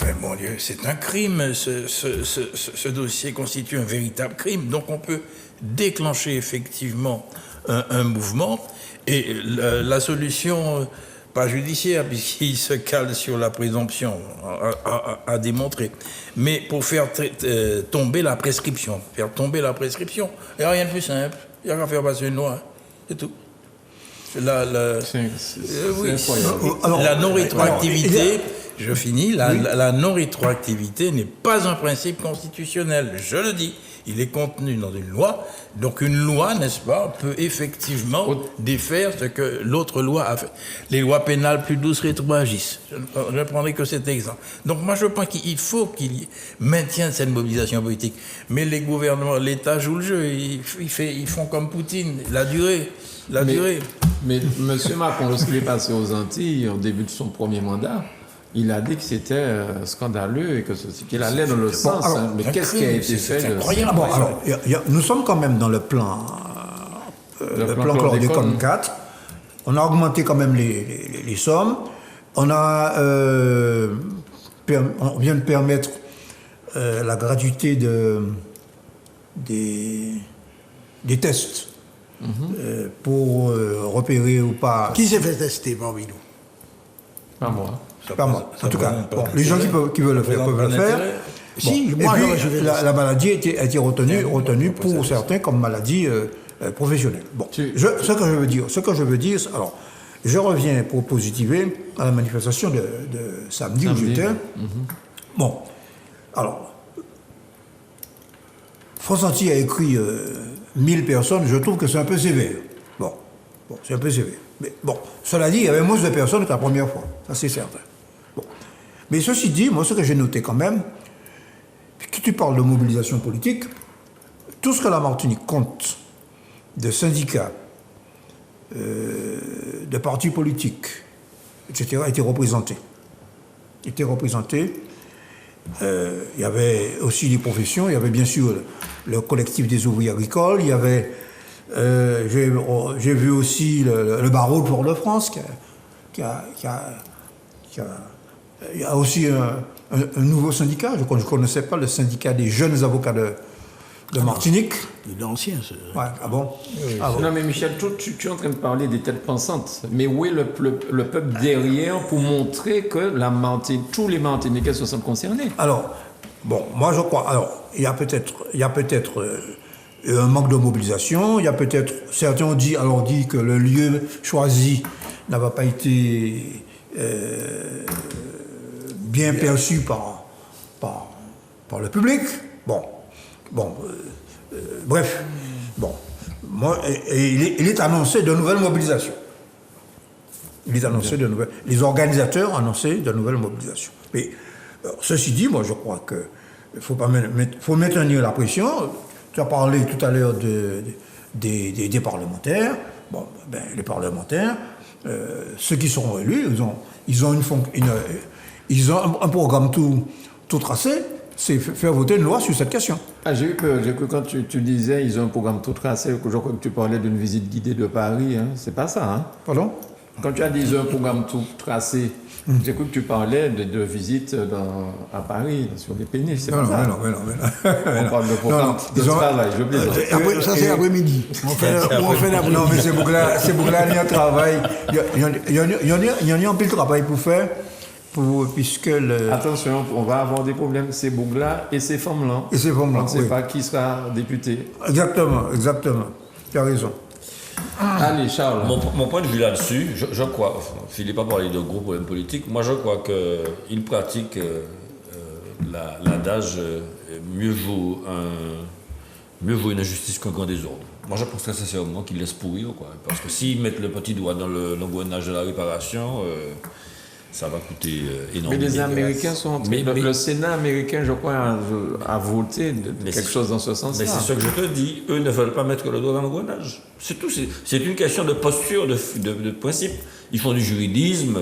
Ben, mon Dieu, c'est un crime, ce dossier constitue un véritable crime. Donc on peut déclencher effectivement un mouvement, et la solution, pas judiciaire, puisqu'il se cale sur la présomption à démontrer, mais pour faire tomber la prescription. Il n'y a rien de plus simple, il n'y a qu'à faire passer une loi, c'est tout. C'est Oui, incroyable. Alors, la non-rétroactivité, alors, je finis, la non-rétroactivité n'est pas un principe constitutionnel, je le dis. Il est contenu dans une loi, donc une loi, n'est-ce pas, peut effectivement défaire ce que l'autre loi a fait. Les lois pénales plus douces rétroagissent. Je ne prendrai que cet exemple. Donc moi je pense qu'il faut qu'il maintienne cette mobilisation politique. Mais les gouvernements, l'État joue le jeu, ils font comme Poutine, la durée. Mais M. Macron, lorsqu'il est passé aux Antilles, au début de son premier mandat, il a dit que c'était scandaleux et qu'il allait dans le sens. alors, mais qu'est-ce qui a été fait C'est incroyable. Bon, alors, nous sommes quand même dans le plan, le plan chlordécone 4. On a augmenté quand même les sommes. On vient de permettre la gratuité des tests pour repérer ou pas. Qui s'est fait tester parmi nous? Pas moi. Pas moi. En tout cas, les gens qui veulent le faire peuvent le faire. Si, Bon. moi, Et puis, je vais la maladie a été retenue pour certains comme maladie professionnelle. Bon, ce que je veux dire, alors, je reviens pour positiver à la manifestation de samedi où j'étais. Bon, alors, France Antilles a écrit 1000 personnes, je trouve que c'est un peu sévère. Bon, c'est un peu sévère. Mais bon, cela dit, il y avait moins de personnes que la première fois, ça c'est certain. Bon. Mais ceci dit, moi ce que j'ai noté quand même, quand tu parles de mobilisation politique, tout ce que la Martinique compte de syndicats, de partis politiques, etc., était représenté. Il y avait aussi les professions, il y avait bien sûr le collectif des ouvriers agricoles, il y avait, j'ai vu aussi le barreau de Fort-de-France, il y a aussi un nouveau syndicat, je ne connaissais pas le syndicat des jeunes avocats de Martinique. Il est ancien, ce... Ouais, ah bon? Ah bon. Non, mais Michel, tu es en train de parler des têtes pensantes. Mais où est le peuple derrière pour montrer que tous les Martiniquais se sentent concernés? Alors, bon, moi je crois. Alors, il y a peut-être un manque de mobilisation. Il y a peut-être. Certains ont dit que le lieu choisi n'avait pas été bien perçu par le public. Bref. Bon. Il est annoncé de nouvelles mobilisations. Les organisateurs ont annoncé de nouvelles mobilisations. Mais ceci dit, moi je crois qu'il faut maintenir la pression. Tu as parlé tout à l'heure des parlementaires. Bon, ben, les parlementaires, ceux qui seront élus, ils ont un programme tout tracé. C'est faire voter une loi sur cette question. Ah, j'ai eu peur. J'ai cru quand tu disais ils ont un programme tout tracé, je crois que tu parlais d'une visite guidée de Paris. Hein. C'est pas ça, hein? Pardon? Quand tu as dit ils ont un programme tout tracé, j'ai cru que tu parlais de visites à Paris, sur les péniches. C'est pas ça. Non. On parle de programme de travail, je plaisante. Ça, c'est l'après-midi. On fait l'après-midi. Non, mais c'est Bougla, il y a un travail. Il y en a un pile de travail pour faire. Puisque Attention, on va avoir des problèmes. C'est Bougla et ces femmes-là. On ne sait pas qui sera député. Exactement. Tu as raison. Allez, Charles. Mon point de vue là-dessus, je crois, Philippe a parlé de gros problèmes politiques, moi je crois qu'il pratique l'adage mieux vaut une injustice qu'un grand désordre. Moi je pense très sincèrement qu'ils laissent pourrir, quoi. Parce que s'ils mettent le petit doigt dans l'engrenage de la réparation, ça va coûter énormément. Mais les Américains sont en train le Sénat américain, je crois, a voté quelque chose dans ce sens-là. Mais c'est ce que je te dis. Eux ne veulent pas mettre le doigt dans l'engrenage. C'est tout. C'est une question de posture, de principe. Ils font du juridisme,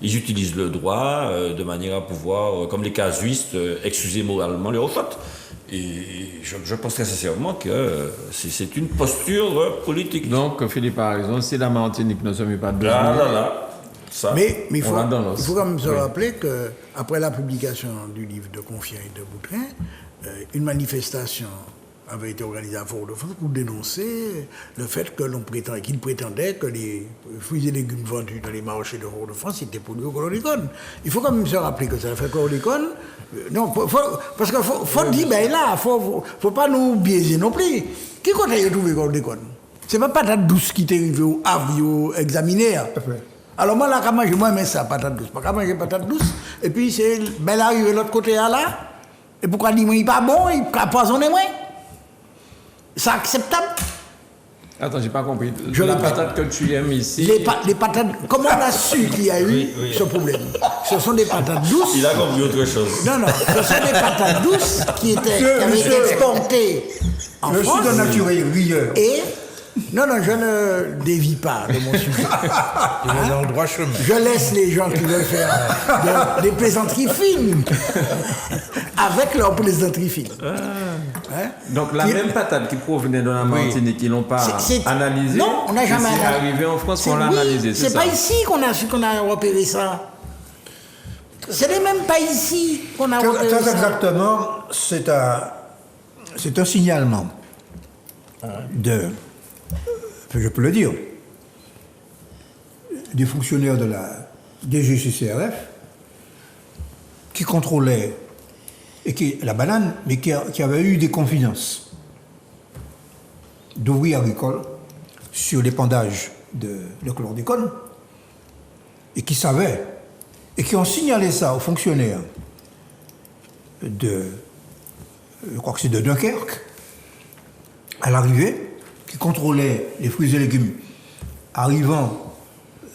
ils utilisent le droit de manière à pouvoir, comme les casuistes, excuser moralement leurs fautes. Et je pense très sincèrement que c'est une posture politique. Donc, Philippe a raison, si la Martinique ne se met pas de Ah là là, ça. Mais il On faut, l'a dans l'os. il faut quand même se Oui. rappeler qu'après la publication du livre de Confiant et de Boutrin, une manifestation avait été organisée à Fort-de-France pour dénoncer le fait que qu'il prétendait que les fruits et légumes vendus dans les marchés de Fort-de-France étaient produits au chlordécone. Il faut quand même se rappeler que ça a fait chlordécone. Parce qu'il faut dire, ben là, faut pas nous biaiser non plus. Qui compte y trouver chlordécone? C'est pas patate douce qui t'est arrivée au avion examiné. Alors moi, là, quand moi, j'aime ça, patate douce. Quand j'ai patate douce, et puis c'est ben là, arrivé de l'autre côté là, et pourquoi dire moi, il n'est pas bon, il a poisonné moi? C'est acceptable? Attends, j'ai pas compris. Je la répète. patate que tu aimes ici. Les patates, comment on a su qu'il y a eu ce problème? Ce sont des patates douces. Il a compris autre chose. Non, ce sont des patates douces qui avaient été exportées en Je France. suis d'un naturel rieur. Et, non, je ne dévie pas de mon sujet. Il est dans le droit chemin. Je laisse les gens qui veulent faire des plaisanteries fines avec leurs plaisanteries fines. Hein? Donc, la même patate qui provenait de la Martinique, ils l'ont pas analysée. Non, on n'a jamais analysé. C'est analysé. arrivé en France qu'on l'a Oui, analysé, c'est c'est ça? pas ici qu'on a repéré ça. Ce n'est même pas ici qu'on a repéré Très ça. exactement, c'est un signalement je peux le dire, des fonctionnaires de la DGCCRF qui contrôlaient la banane, mais qui avaient eu des confidences d'ouvriers agricoles sur l'épandage de chlordécone et qui savaient et qui ont signalé ça aux fonctionnaires je crois que c'est de Dunkerque, à l'arrivée, qui contrôlaient les fruits et légumes arrivant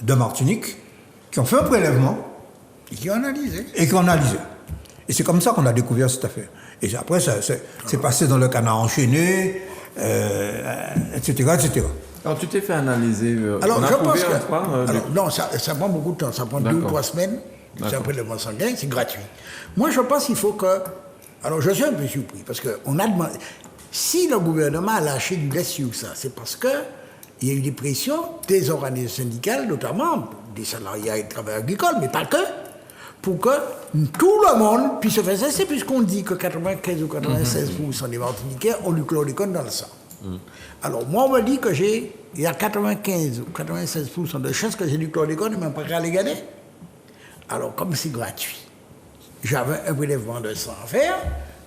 de Martinique, qui ont fait un prélèvement Et qui ont analysé. et qui ont analysé. Et c'est comme ça qu'on a découvert cette affaire. Et après, c'est passé dans le canard enchaîné, etc., etc. Alors, tu t'es fait analyser. Alors, on a je trouvé pense que. un point, Non, ça prend beaucoup de temps. Ça prend 2 ou D'accord. 3 semaines. C'est D'accord. un prélèvement sanguin, c'est gratuit. Moi, je pense qu'il faut que. Alors, je suis un peu surpris parce qu'on a demandé. Si le gouvernement a lâché du lest sur ça, c'est parce qu'il y a eu des pressions des organisations syndicales, notamment des salariés et des travailleurs agricoles, mais pas que, pour que tout le monde puisse se faire cesser, puisqu'on dit que 95 ou 96% des Martiniquais ont du chlordécone dans le sang. Alors, moi, on me dit que il y a 95 ou 96% de chances que j'ai du chlordécone, mais pas qu'à les garder. Alors, comme c'est gratuit, j'avais un prélèvement de sang à faire,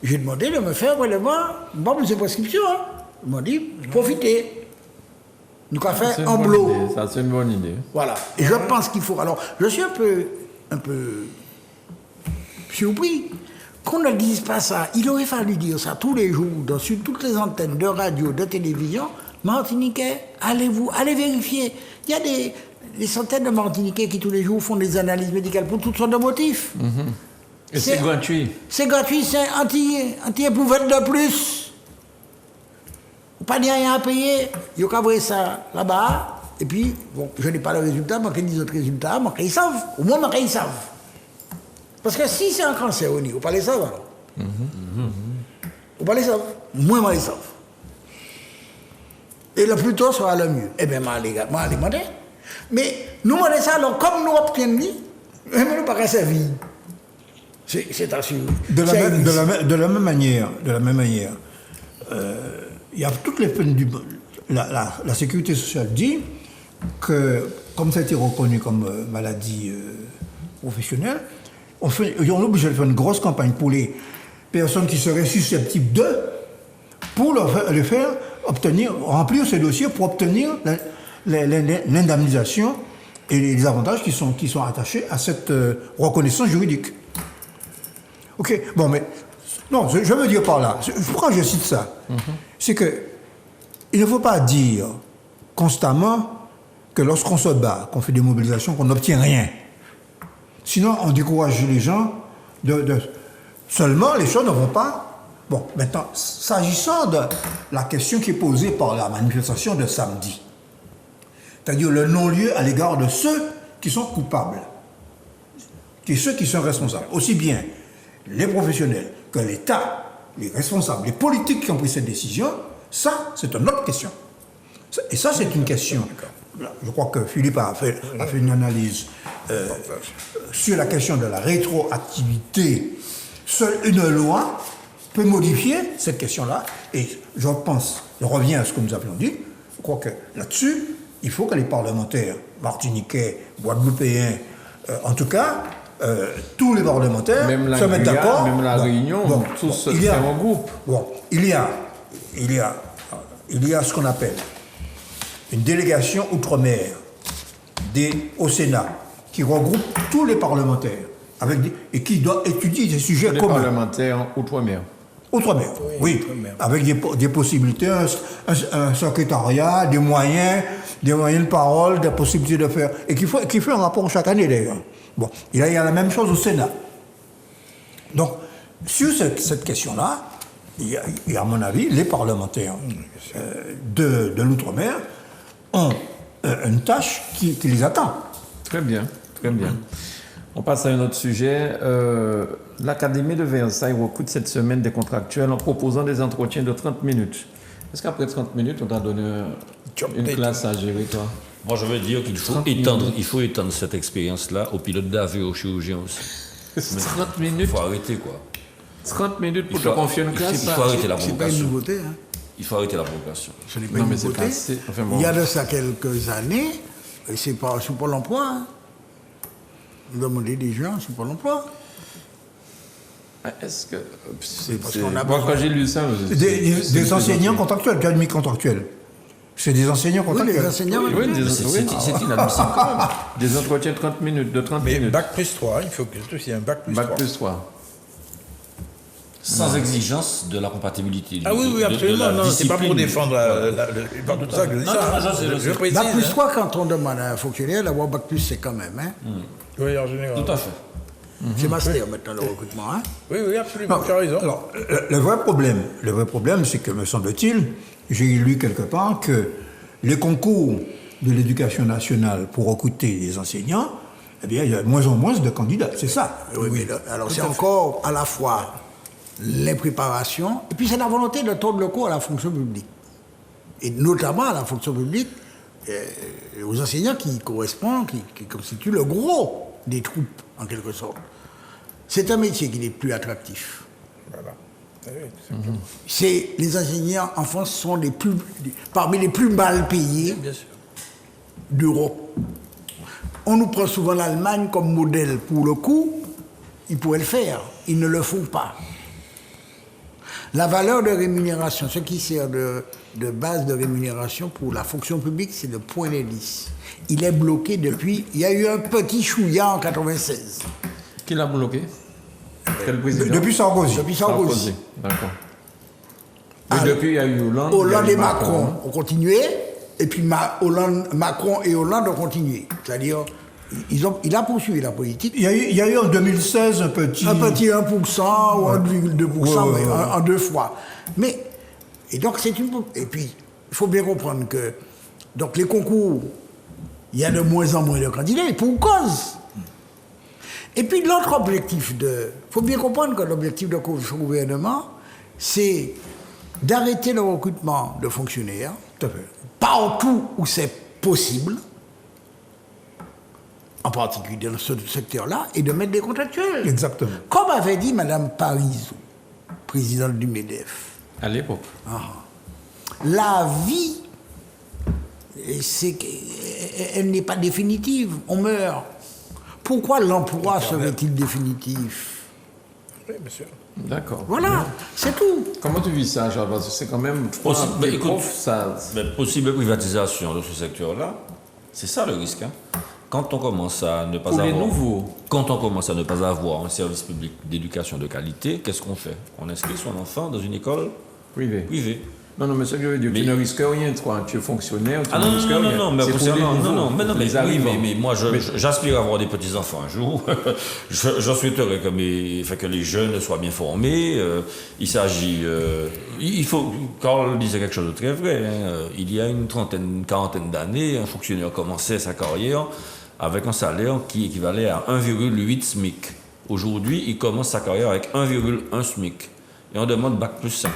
j'ai demandé de me faire un prélèvement, bon, c'est prescription, hein. Ils m'ont dit, profitez. Nous avons c'est fait une en bonne bloc. idée, ça, c'est une bonne idée. Voilà. Et je pense qu'il faut. Alors, je suis un peu surpris qu'on ne dise pas ça. Il aurait fallu dire ça tous les jours, sur toutes les antennes de radio, de télévision. Martiniquais, allez vérifier. Il y a des centaines de Martiniquais qui tous les jours font des analyses médicales pour toutes sortes de motifs. Et c'est gratuit. C'est gratuit, c'est anti-épouvette de plus. Pas de rien à payer. Il y a qu'à voir ça là-bas. Et puis, bon, je n'ai pas le résultat, mais qu'ils disent autres résultats, mais ils savent. Au moins, ils savent. Parce que si c'est un cancer au niveau, pas les savent alors. Ou pas les savent. Moi, ils savent. Et le plus tôt sera le mieux. Eh bien, moi, les demander. Mais nous, on ça, alors, comme nous obtenons, nous ne pas servir. C'est assuré. De la même manière, il y a toutes les peines du la sécurité sociale dit que, comme ça a été reconnu comme maladie professionnelle, on est obligé de faire une grosse campagne pour les personnes qui seraient susceptibles pour les faire remplir ce dossier pour obtenir l'indemnisation et les avantages qui sont attachés à cette reconnaissance juridique. Ok, bon, mais non, je veux dire par là, pourquoi je cite ça, c'est que il ne faut pas dire constamment que lorsqu'on se bat, qu'on fait des mobilisations, qu'on n'obtient rien. Sinon, on décourage les gens seulement, les choses ne vont pas. Bon, maintenant, s'agissant de la question qui est posée par la manifestation de samedi, c'est-à-dire le non-lieu à l'égard de ceux qui sont coupables, ceux qui sont responsables, aussi bien les professionnels que l'État les responsables, les politiques qui ont pris cette décision, ça, c'est une autre question. Et ça, c'est une question. Je crois que Philippe a fait une analyse sur la question de la rétroactivité. Seule une loi peut modifier cette question-là. Et je reviens à ce que nous avions dit, je crois que là-dessus, il faut que les parlementaires martiniquais, guadeloupéens, en tout cas, tous les parlementaires se mettent d'accord. Même la Réunion, tous se font en groupe. Bon, il y a ce qu'on appelle une délégation outre-mer au Sénat qui regroupe tous les parlementaires et qui doit étudier des sujets communs. Les parlementaires outre-mer. Outre-mer, oui, avec des possibilités, un secrétariat, des moyens de parole, des possibilités de faire, et qui fait un rapport chaque année d'ailleurs. Bon, il y a la même chose au Sénat. Donc, sur cette question-là, il y a, à mon avis, les parlementaires de l'outre-mer ont une tâche qui les attend. Très bien, très bien. On passe à un autre sujet. L'Académie de Versailles recrute cette semaine des contractuels en proposant des entretiens de 30 minutes. Est-ce qu'après 30 minutes, on t'a donné une classe à gérer, toi? Moi, je veux dire qu'il faut étendre cette expérience-là aux pilotes d'avion, aux chirurgiens aussi. 30 minutes? Il faut arrêter, quoi. 30 minutes pour te confier une classe? Il faut arrêter la C'est pas une provocation. nouveauté. Hein. Il faut arrêter la provocation. Ce n'est pas Non, une mais c'est nouveauté. pas assez. Enfin, bon. Il y a de ça quelques années, et c'est pas sous Pôle emploi. Hein. Nous demandons des gens sous Pôle emploi. Est-ce que... parce qu'on a Moi, besoin- quand j'ai lu ça... Des enseignants contractuels, académies contractuels. C'est des enseignants Oui, contractuels. les enseignants. Oui, C'est inadmissible quand même. des entretiens de 30 minutes, de 30 Mais minutes. bac plus 3, il faut que il y ait un bac plus 3. Bac plus 3. Sans exigence de la compatibilité. Ah oui, de absolument. la Non, c'est pas pour discipline. défendre c'est pas tout ça que je dis Non, ça. non, je précise. Bac plus hein. 3, quand on demande à un fonctionnaire d'avoir Bac plus, c'est quand même. Hein. Oui, en général. Tout à fait. C'est master maintenant le recrutement. Hein. Oui, absolument, tu as raison. Alors, le vrai problème, c'est que, me semble-t-il, j'ai lu quelque part que les concours de l'éducation nationale pour recruter des enseignants, eh bien, il y a de moins en moins de candidats. C'est ça. Oui, mais alors c'est encore à la fois l'impréparation, et puis c'est la volonté de tordre le cou à la fonction publique. Et notamment à la fonction publique, aux enseignants qui correspondent, qui constituent le gros des troupes, en quelque sorte. C'est un métier qui n'est plus attractif. Voilà. Les enseignants en France sont parmi les plus mal payés Bien sûr. d'Europe. On nous prend souvent l'Allemagne comme modèle pour le coup. Ils pourraient le faire. Ils ne le font pas. La valeur de rémunération, ce qui sert de base de rémunération pour la fonction publique, c'est le point d'indice. Il est bloqué depuis... Il y a eu un petit chouïa en 96. Qui l'a bloqué? Quel président? Depuis Sarkozy. Depuis Sarkozy. D'accord. Ah, Et depuis, il y a eu Hollande. Hollande il y a et eu Macron ont continué, et puis Macron et Hollande ont continué. C'est-à-dire, il a poursuivi la politique. Il y a eu en 2016 un petit 1% ou 1,2%, mais Ouais. en deux fois. Mais, et donc c'est une... Et puis, il faut bien comprendre que, donc les concours, il y a de moins en moins de candidats, et pour cause. Et puis l'autre objectif il faut bien comprendre que l'objectif de ce gouvernement, c'est d'arrêter le recrutement de fonctionnaires, Tout à fait. partout où c'est possible, en particulier dans ce secteur-là, et de mettre des contractuels. Exactement. Comme avait dit Mme Parisot, présidente du MEDEF, À l'époque. la vie, c'est qu'elle n'est pas définitive, on meurt. Pourquoi l'emploi serait-il définitif? Oui, bien sûr. D'accord. Voilà, c'est tout. Comment tu vis ça, Charles? Parce que c'est quand même... Possible, les mais écoute, profs, ça... Mais possible privatisation de ce secteur-là, c'est ça le risque. Hein. Quand on commence à ne pas Pour les avoir... nouveaux. Quand on commence à ne pas avoir un service public d'éducation de qualité, qu'est-ce qu'on fait? On inscrit son enfant dans une école Privé. privée. Non, mais ce que je veux dire, tu ne risques rien, toi. Tu es fonctionnaire, tu Ah ne non, risques non, rien. non, non, mais C'est pour les concernant, nouveaux, mais pour oui, les arrivants. mais moi, j'aspire à avoir des petits-enfants un jour. Je souhaiterais que les jeunes soient bien formés. Il s'agit... il faut... Carl disait quelque chose de très vrai. Hein, il y a une quarantaine d'années, un fonctionnaire commençait sa carrière avec un salaire qui équivalait à 1,8 SMIC. Aujourd'hui, il commence sa carrière avec 1,1 SMIC. et on demande bac plus 5.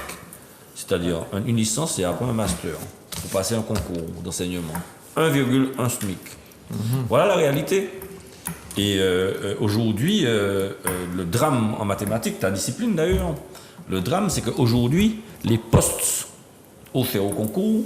C'est-à-dire une licence et après un master pour passer un concours d'enseignement. 1,1 SMIC. Voilà la réalité. Et aujourd'hui, le drame en mathématiques, ta discipline d'ailleurs, le drame c'est qu'aujourd'hui, les postes offerts au concours,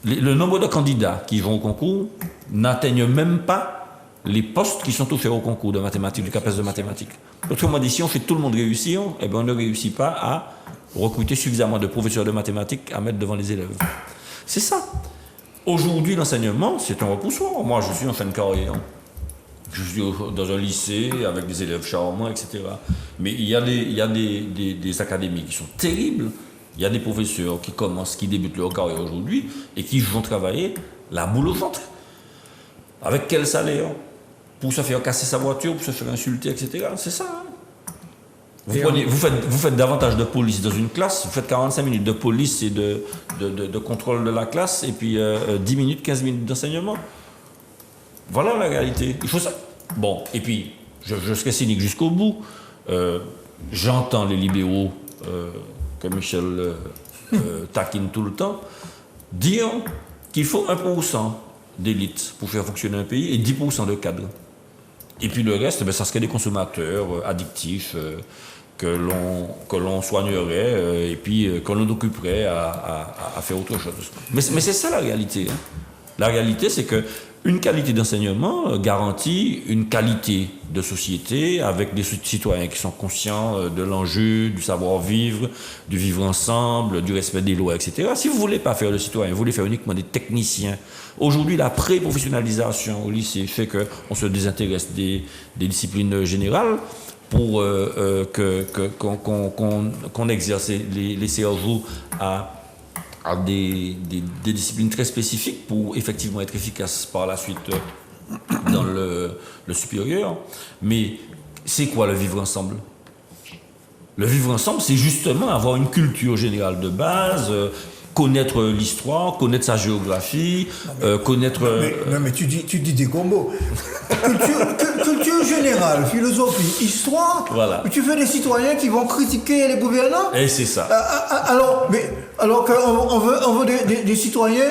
le nombre de candidats qui vont au concours n'atteignent même pas les postes qui sont offerts au concours de mathématiques, du CAPES de mathématiques. Autrement dit, si on fait tout le monde réussir, eh bien on ne réussit pas à recruter suffisamment de professeurs de mathématiques à mettre devant les élèves. C'est ça. Aujourd'hui, l'enseignement, c'est un repoussoir. Moi, je suis en fin de carrière. Je suis dans un lycée avec des élèves charmants, etc. Mais il y a des académies qui sont terribles. Il y a des professeurs qui débutent leur carrière aujourd'hui et qui vont travailler la boule au ventre. Avec quel salaire? Pour se faire casser sa voiture, pour se faire insulter, etc. C'est ça. Hein? Vous faites davantage de police dans une classe, vous faites 45 minutes de police et de contrôle de la classe, et puis 10 minutes, 15 minutes d'enseignement. Voilà la réalité. Il faut ça. Bon, et puis, je serai cynique jusqu'au bout. J'entends les libéraux, que Michel taquine tout le temps, dire qu'il faut 1% d'élite pour faire fonctionner un pays et 10% de cadres. Et puis le reste, ça serait des consommateurs addictifs que l'on soignerait et puis que l'on occuperait à faire autre chose. Mais c'est ça la réalité. Hein. La réalité, c'est que une qualité d'enseignement garantit une qualité de société avec des citoyens qui sont conscients de l'enjeu, du savoir-vivre, du vivre ensemble, du respect des lois, etc. Si vous ne voulez pas faire de citoyens, vous voulez faire uniquement des techniciens. Aujourd'hui, la pré-professionnalisation au lycée fait qu'on se désintéresse des disciplines générales pour qu'on exerce les cerveaux à des disciplines très spécifiques pour effectivement être efficace par la suite dans le supérieur. Mais c'est quoi le vivre ensemble? Le vivre ensemble, c'est justement avoir une culture générale de base, connaître l'histoire, connaître sa géographie, connaître... Non mais tu dis des gros mots. Culture générale, philosophie, histoire. Voilà. Tu fais des citoyens qui vont critiquer les gouvernants. Et c'est ça. Alors qu'on veut des citoyens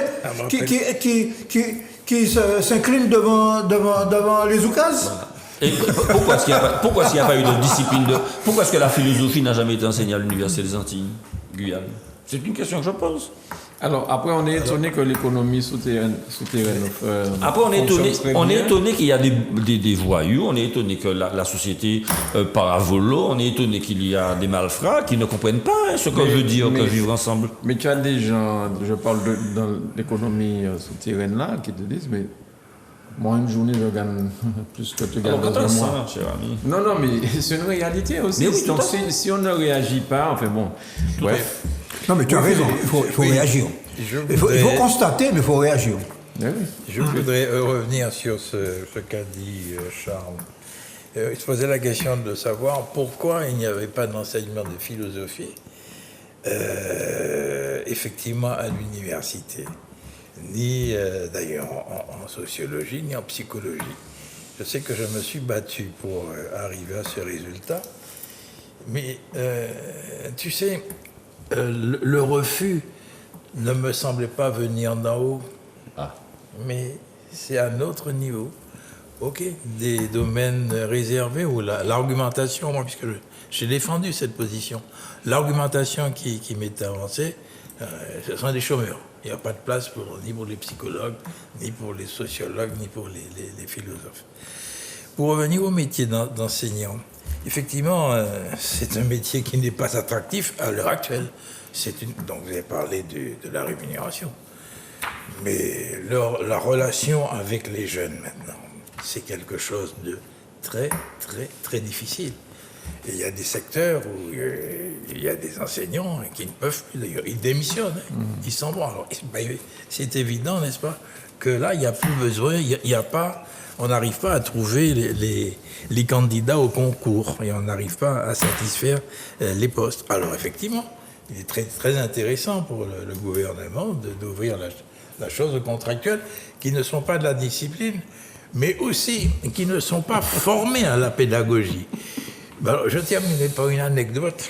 qui s'inclinent devant les oukases. Voilà. Et pourquoi est-ce qu'il n'y a pas eu de discipline Pourquoi est-ce que la philosophie n'a jamais été enseignée à l'Université des Antilles, Guyane? C'est une question que je pose. Alors, après, on est étonné que l'économie souterraine après, on est étonné qu'il y a des voyous, on est étonné que la société part à volo, on est étonné qu'il y a des malfrats qui ne comprennent pas ce que veut dire que vivre ensemble. Mais tu as des gens, je parle dans l'économie souterraine là, qui te disent, mais moi, une journée, je gagne plus que tu gagnes dans un mois. Cher ami. Non, mais c'est une réalité aussi. Mais oui, donc, si on ne réagit pas, enfin bon, bref. Non mais tu as raison, il faut réagir. Il faut constater, mais il faut réagir. Oui. Je voudrais revenir sur ce qu'a dit Charles. Il se posait la question de savoir pourquoi il n'y avait pas d'enseignement de philosophie, effectivement, à l'université, ni d'ailleurs en sociologie, ni en psychologie. Je sais que je me suis battu pour arriver à ce résultat, mais tu sais, le refus ne me semblait pas venir d'en haut, mais c'est à notre niveau. Ok, des domaines réservés où l'argumentation, moi, puisque j'ai défendu cette position, l'argumentation qui m'est avancée, ce sont des chômeurs. Il n'y a pas de place ni pour les psychologues, ni pour les sociologues, ni pour les philosophes. Pour revenir au métier d'enseignant, effectivement, c'est un métier qui n'est pas attractif à l'heure actuelle. Donc vous avez parlé de la rémunération. Mais la relation avec les jeunes maintenant, c'est quelque chose de très, très, très difficile. Et il y a des secteurs où il y a des enseignants qui ne peuvent plus, d'ailleurs, ils démissionnent, ils s'en vont. Alors, c'est évident, n'est-ce pas, que là, il n'y a plus besoin, on n'arrive pas à trouver les candidats au concours et on n'arrive pas à satisfaire les postes. Alors, effectivement, il est très, très intéressant pour le gouvernement d'ouvrir la chose aux contractuels qui ne sont pas de la discipline, mais aussi qui ne sont pas formés à la pédagogie. Alors, je terminerai par une anecdote.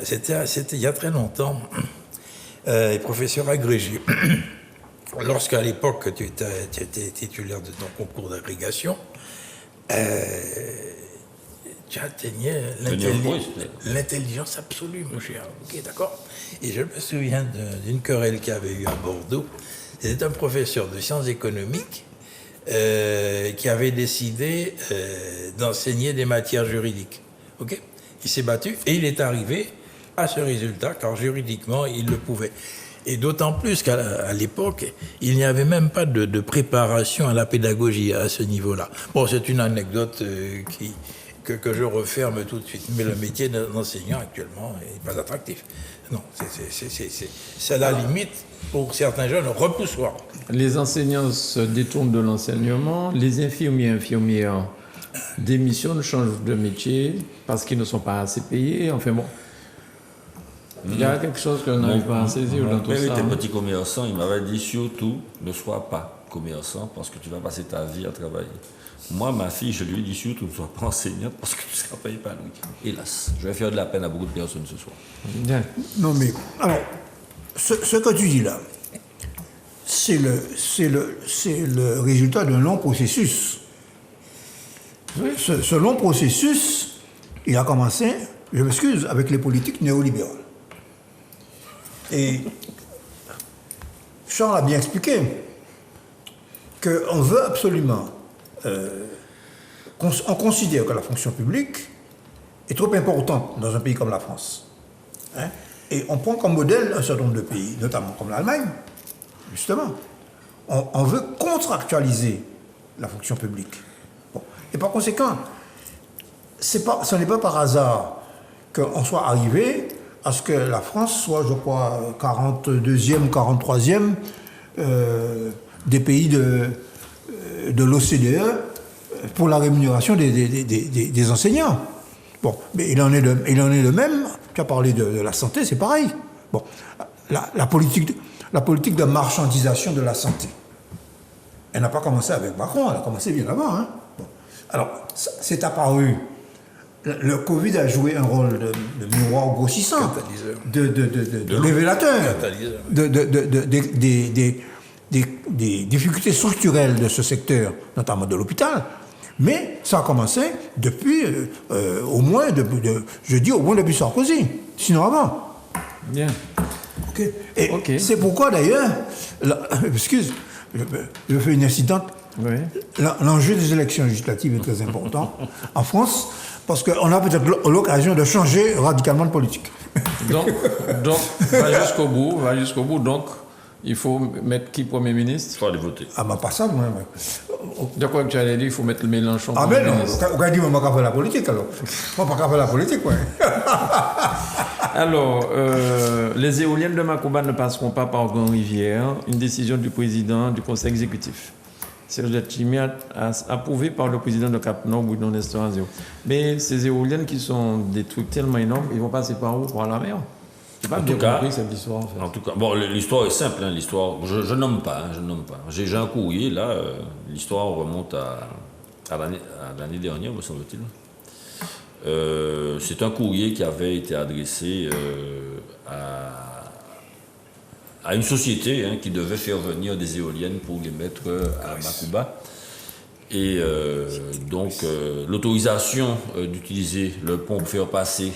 C'était il y a très longtemps, et professeur agrégé. Lorsqu'à l'époque tu étais titulaire de ton concours d'agrégation, tu atteignais l'intelligence absolue, mon cher. Ok, d'accord. Et je me souviens d'une querelle qu'il y avait eu à Bordeaux. C'était un professeur de sciences économiques qui avait décidé d'enseigner des matières juridiques. Ok. Il s'est battu et il est arrivé à ce résultat, car juridiquement, il le pouvait. Et d'autant plus qu'à l'époque, il n'y avait même pas de préparation à la pédagogie à ce niveau-là. Bon, c'est une anecdote que je referme tout de suite. Mais le métier d'enseignant actuellement n'est pas attractif. Non, c'est à la limite, pour certains jeunes, repoussoir. Les enseignants se détournent de l'enseignement, les infirmières démissionnent, changent de métier parce qu'ils ne sont pas assez payés. Enfin bon, il y a quelque chose qu'on n'arrive pas à saisir dans tout ça. Était petit commerçant, il m'avait dit surtout ne sois pas commerçant parce que tu vas passer ta vie à travailler. Moi, ma fille, je lui ai dit surtout ne sois pas enseignante parce que tu ne seras pas épanoui. Hélas, je vais faire de la peine à beaucoup de personnes ce soir. Bien. Non, mais alors, ce que tu dis là, c'est le résultat d'un long processus. Ce long processus, il a commencé, je m'excuse, avec les politiques néolibérales. Et Charles a bien expliqué qu'on veut absolument, on considère que la fonction publique est trop importante dans un pays comme la France. Hein? Et on prend comme modèle un certain nombre de pays, notamment comme l'Allemagne, justement. On veut contractualiser la fonction publique. Bon. Et par conséquent, ce n'est pas par hasard qu'on soit arrivé à ce que la France soit, je crois, 42e, 43e des pays de l'OCDE pour la rémunération des enseignants. Bon, mais il en est de même. Tu as parlé de la santé, c'est pareil. Bon, la politique de marchandisation de la santé, elle n'a pas commencé avec Macron, elle a commencé bien avant. Hein. Bon. Alors, c'est apparu. Le Covid a joué un rôle de miroir grossissant, de révélateur des difficultés structurelles de ce secteur, notamment de l'hôpital. Mais ça a commencé depuis, au moins, depuis Sarkozy, sinon avant. Bien. Okay. Et c'est pourquoi d'ailleurs, excuse, je fais une incidente. Oui. L'enjeu des élections législatives est très important en France, parce qu'on a peut-être l'occasion de changer radicalement de politique. Donc va jusqu'au bout. Donc, il faut mettre qui Premier ministre? Il faut aller voter. Ah, pas ça, moi. De quoi que tu allais dire, il faut mettre le Mélenchon. Ah, ben non, on va dire, on va pas faire la politique, alors. On va pas faire la politique, ouais. Alors, les éoliennes de Macouba ne passeront pas par Grand-Rivière. Une décision du président du conseil exécutif. Serge Letchimy approuvé par le président de Cap-Nord, Bruno Nestor-Azéo. Mais ces éoliennes qui sont des trucs tellement énormes, ils vont passer par où? Par la mer? Je n'ai pas bien compris cette histoire. En fait. En tout cas, bon, l'histoire est simple. Hein, l'histoire, je nomme pas. Je nomme pas. J'ai un courrier là. L'histoire remonte à l'année dernière, me semble-t-il. C'est un courrier qui avait été adressé à une société qui devait faire venir des éoliennes pour les mettre à Macouba. Et donc, l'autorisation d'utiliser le pont pour faire passer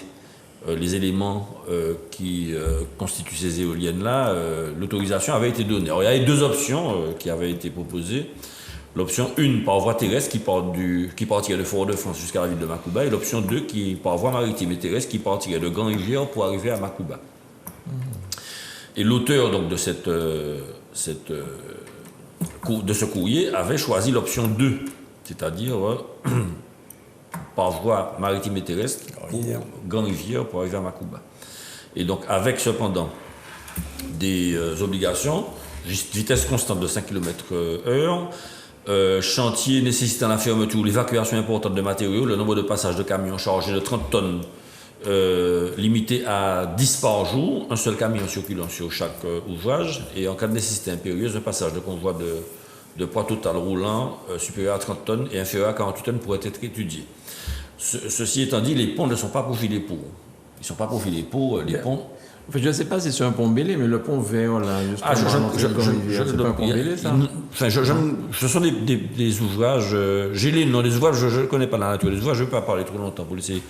les éléments qui constituent ces éoliennes-là, l'autorisation avait été donnée. Alors, il y avait deux options qui avaient été proposées. L'option 1 par voie terrestre qui partirait de Fort-de-France jusqu'à la ville de Macouba, et l'option 2 qui par voie maritime et terrestre qui partirait de Grand-Rivière pour arriver à Macouba. Et l'auteur donc de ce courrier avait choisi l'option 2, c'est-à-dire par voie maritime et terrestre pour Grand-Rivière pour arriver à Macouba. Et donc avec cependant des obligations, vitesse constante de 5 km/h, chantier nécessitant la fermeture ou l'évacuation importante de matériaux, le nombre de passages de camions chargés de 30 tonnes limité à 10 par jour, un seul camion circulant sur chaque ouvrage, et en cas de nécessité impérieuse, un passage de convoi de poids total roulant supérieur à 30 tonnes et inférieur à 48 tonnes pourrait être étudié. Ceci étant dit, les ponts ne sont pas pour filer pour. Ils ne sont pas profilés pour les ponts. En fait, je ne sais pas si c'est un pont Bélé, mais le pont vert, là, justement, Ah, c'est pas un pont Bélé, ça? Enfin, ce sont des ouvrages. J'ai les noms des ouvrages, je ne connais pas la nature des ouvrages, je ne vais pas parler trop longtemps pour laisser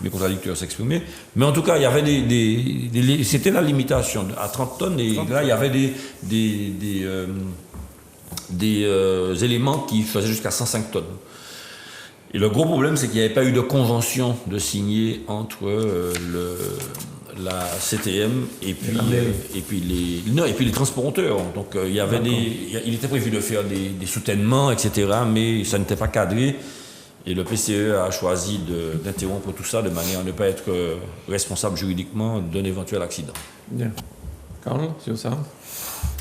mes contradicteurs s'exprimer. Mais en tout cas, il y avait c'était la limitation à 30 tonnes, et là, il y avait des éléments qui faisaient jusqu'à 105 tonnes. Et le gros problème, c'est qu'il n'y avait pas eu de convention de signer entre la CTM et puis les transporteurs. Donc il était prévu de faire des soutènements, etc., mais ça n'était pas cadré. Et le PCE a choisi d'interrompre tout ça de manière à ne pas être responsable juridiquement d'un éventuel accident. Bien. Carl, sur ça?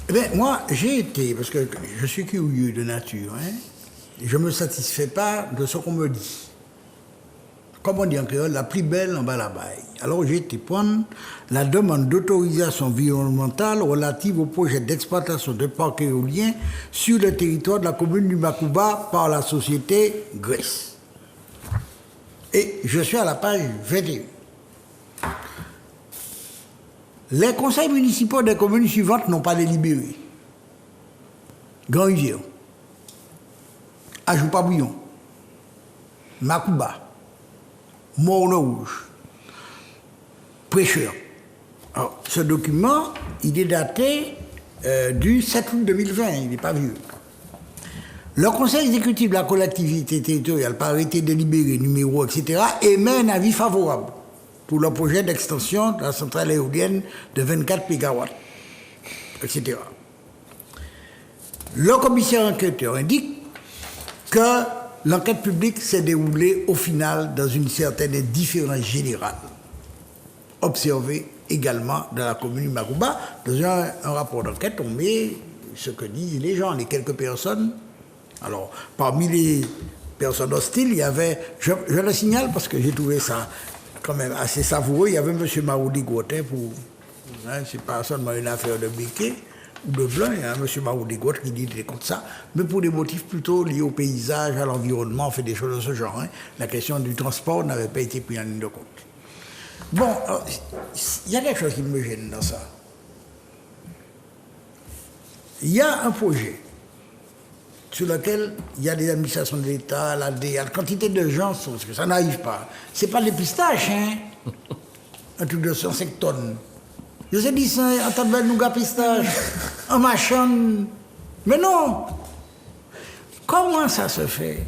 Eh bien, moi, j'ai été, parce que je suis curieux de nature, hein, je ne me satisfais pas de ce qu'on me dit. Comme on dit en créole, la plus belle en bas la baille. Alors j'ai été prendre la demande d'autorisation environnementale relative au projet d'exploitation de parcs éoliens sur le territoire de la commune du Makouba par la société Grèce. Et je suis à la page 21. Les conseils municipaux des communes suivantes n'ont pas délibéré. Grand-Rivière, Ajoupa-Bouillon, Makouba, Morne-Rouge, Prêcheur. Alors, ce document, il est daté du 7 août 2020, il n'est pas vieux. Le conseil exécutif de la collectivité territoriale, par arrêté délibéré, numéro, etc., émet un avis favorable pour le projet d'extension de la centrale éolienne de 24 MW, etc. Le commissaire enquêteur indique que l'enquête publique s'est déroulée au final dans une certaine indifférence générale, observée également dans la commune de Makouba. Dans un rapport d'enquête, on met ce que disent les gens, les quelques personnes. Alors, parmi les personnes hostiles, il y avait, je le signale parce que j'ai trouvé ça quand même assez savoureux, il y avait M. Maroudi Gouatet c'est pas seulement une affaire de béquet ou de blanc, il y a M. Maroudi Gouatet qui dit des comme ça, mais pour des motifs plutôt liés au paysage, à l'environnement, on fait des choses de ce genre. Hein. La question du transport n'avait pas été prise en ligne de compte. Bon, il y a quelque chose qui me gêne dans ça. Il y a un projet sur lequel il y a des administrations de l'État, la quantité de gens, parce que ça n'arrive pas. C'est pas des pistaches, hein. Un truc de 105 tonnes. Je sais dit ça, en tant que nougat pistache, un machin. Mais non. Comment ça se fait?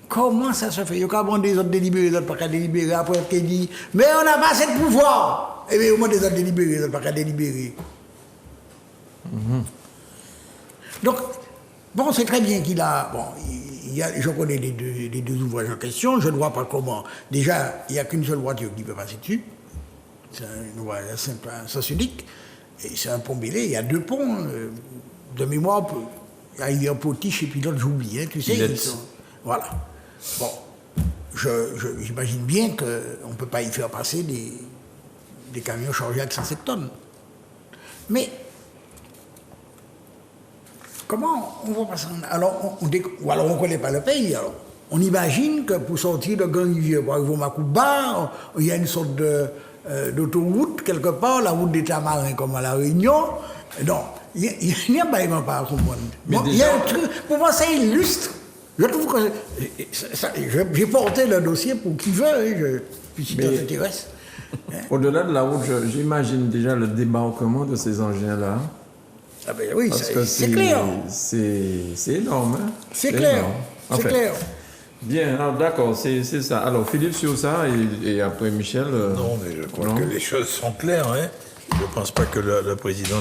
Comment ça se fait? Il y a des autres délibérés, d'autres pas délibérer, après qui dit, mais on n'a pas assez de pouvoir. Eh bien, au moins des autres délibérés, d'autres pas délibérer. Donc, bon, c'est très bien qu'il a... Bon, je connais les deux ouvrages en question, je ne vois pas comment. Déjà, il n'y a qu'une seule voiture qui peut passer dessus. C'est un ouvrage simple, un sens unique. Et c'est un pont Bélé, il y a deux ponts. De mémoire, il y a Rivière Potiche et puis l'autre, j'oublie, hein, tu sais. Voilà. Bon, j'imagine bien qu'on ne peut pas y faire passer des camions chargés avec 107 tonnes. Mais... comment on va passer alors on ne connaît pas le pays. Alors, on imagine que pour sortir de Grand-Rivière, pour arriver au Makouba, il y a une sorte d'autoroute quelque part, la route des Tamarins comme à La Réunion. Non, il n'y a pas à comprendre. Bon, il y a un truc, pour moi, ça illustre. Je trouve que j'ai porté le dossier pour qui veut, puis si ça t'intéresse. Hein? Au-delà de la route, j'imagine déjà le débarquement de ces engins-là. Ah ben oui, c'est clair. C'est énorme. Hein? C'est clair. Enfin, c'est clair. Bien, alors d'accord, c'est ça. Alors Philippe sur ça et après Michel. Non, mais je crois que les choses sont claires. Hein. Je ne pense pas que le président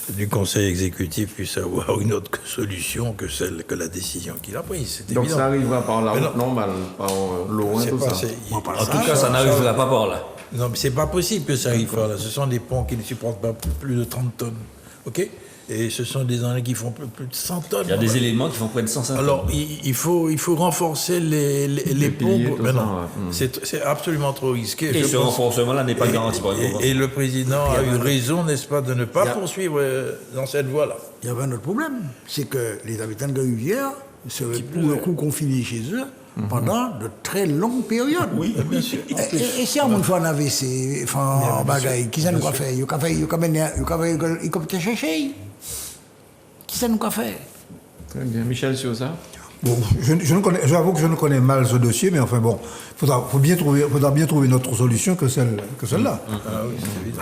du conseil exécutif puisse avoir une autre solution que la décision qu'il a prise. Donc évident. Ça arrivera par la route normale, par loin, tout ça. En tout cas, ça n'arrivera pas par là. Non, mais c'est pas possible que ça arrive par là. Ce sont des ponts qui ne supportent pas plus de 30 tonnes. OK? Et ce sont des engins qui font plus de 100 tonnes. Il y a des éléments qui font près de 150 tonnes. Alors, il faut renforcer les ponts. Mais non, c'est absolument trop risqué. Et ce renforcement-là n'est pas garanti par le Et le président a eu raison, n'est-ce pas, de ne pas poursuivre dans cette voie-là. Il y avait un autre problème. C'est que les habitants de Rivière seraient pour un coup confinés chez eux pendant de très longues périodes. Oui, bien sûr. Et si on fait un AVC, enfin, bagaille, qui ça nous a fait? Il a cherché. Qui ça nous a fait? Très bien. Michel, sur ça? Bon, j'avoue que je ne connais mal ce dossier, mais enfin bon, faudra bien trouver une autre solution que celle-là. Ah oui, c'est évident.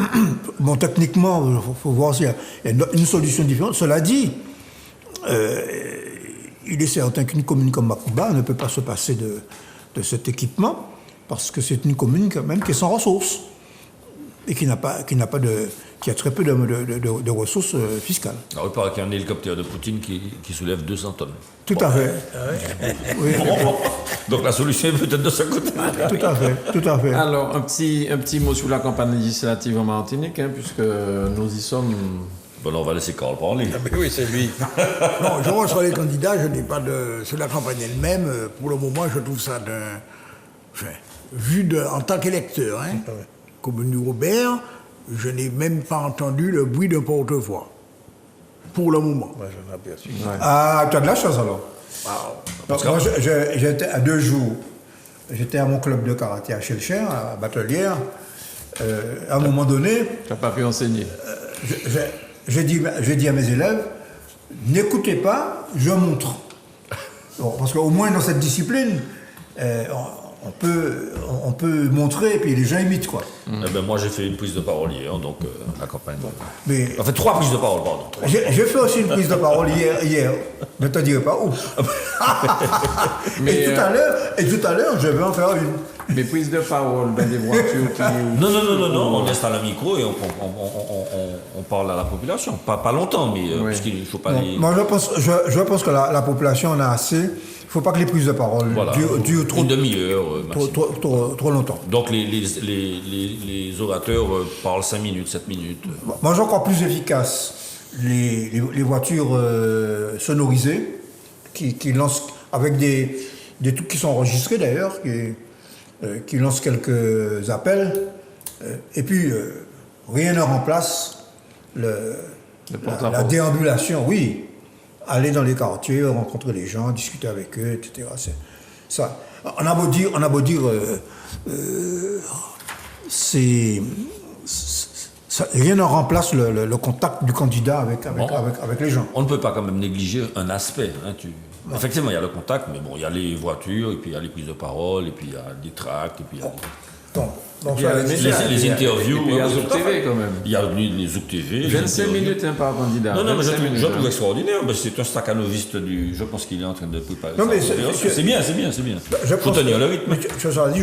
Bon, techniquement, il faut voir s'il y a une solution différente. Cela dit, il est certain qu'une commune comme Macouba ne peut pas se passer de cet équipement, parce que c'est une commune quand même qui est sans ressources et qui a très peu de ressources fiscales. Alors, il paraît qu'il y a un hélicoptère de Poutine qui soulève 200 tonnes. Tout à fait. Oui, Donc la solution est peut-être de ce côté. tout à fait. Alors, un petit mot sur la campagne législative en Martinique, hein, puisque nous y sommes. Bon, on va laisser Carl parler. Ah, mais oui, c'est lui. Non, je vois sur les candidats, je n'ai pas de. Sur la campagne elle-même, pour le moment, je trouve ça d'un. Enfin, en tant qu'électeur, hein, comme nous Robert, je n'ai même pas entendu le bruit d'un porte-voix. Pour le moment. Moi, j'en ai aperçu. Ah, tu as de la chance alors. Parce que moi, j'étais à 2 jours. J'étais à mon club de karaté à Chelcher, à Batelière. À un moment donné, Tu n'as pas pu enseigner. j'ai dit à mes élèves, n'écoutez pas, je montre. Bon, parce qu'au moins dans cette discipline, on peut montrer et puis les gens imitent, quoi. Eh ben, moi, j'ai fait une prise de parole hier, donc la campagne. Mais En fait, 3 prises de parole, pardon. j'ai fait aussi une prise de parole hier. Ne te dirai pas où. Mais, Et tout à l'heure, je vais en faire une. Mais prise de parole dans des voitures qui. Non, on installe un micro et on parle à la population. Pas longtemps, mais Oui. puisqu'il ne faut pas Non, les... moi, je pense que la population en a assez. Il ne faut pas que les prises de parole Voilà, durent trop, une demi-heure maximum. trop longtemps. Donc les orateurs parlent 5 minutes, 7 minutes. Moi, j'ai encore plus efficace les voitures sonorisées qui lancent avec des trucs qui sont enregistrés d'ailleurs, qui lancent quelques appels. Et puis, rien ne remplace la déambulation, oui. Aller dans les quartiers, rencontrer les gens, discuter avec eux, etc. Ça. On a beau dire, rien ne remplace le contact du candidat avec les gens. On ne peut pas quand même négliger un aspect. Hein, Effectivement, il y a le contact, mais bon, il y a les voitures, et puis il y a les prises de parole, et puis il y a des tracts, et puis il y a Donc, Il y a les interviews. Et puis il y a Zouk TV quand même. Il y a les Zouk TV. les 25 interviews. minutes par candidat. Non, mais 25 minutes, je trouve extraordinaire. Mais c'est un staccanoviste du. Je pense qu'il est en train de préparer Non, ça. mais C'est bien. Je Faut pense tenir le rythme. Mais cela dit,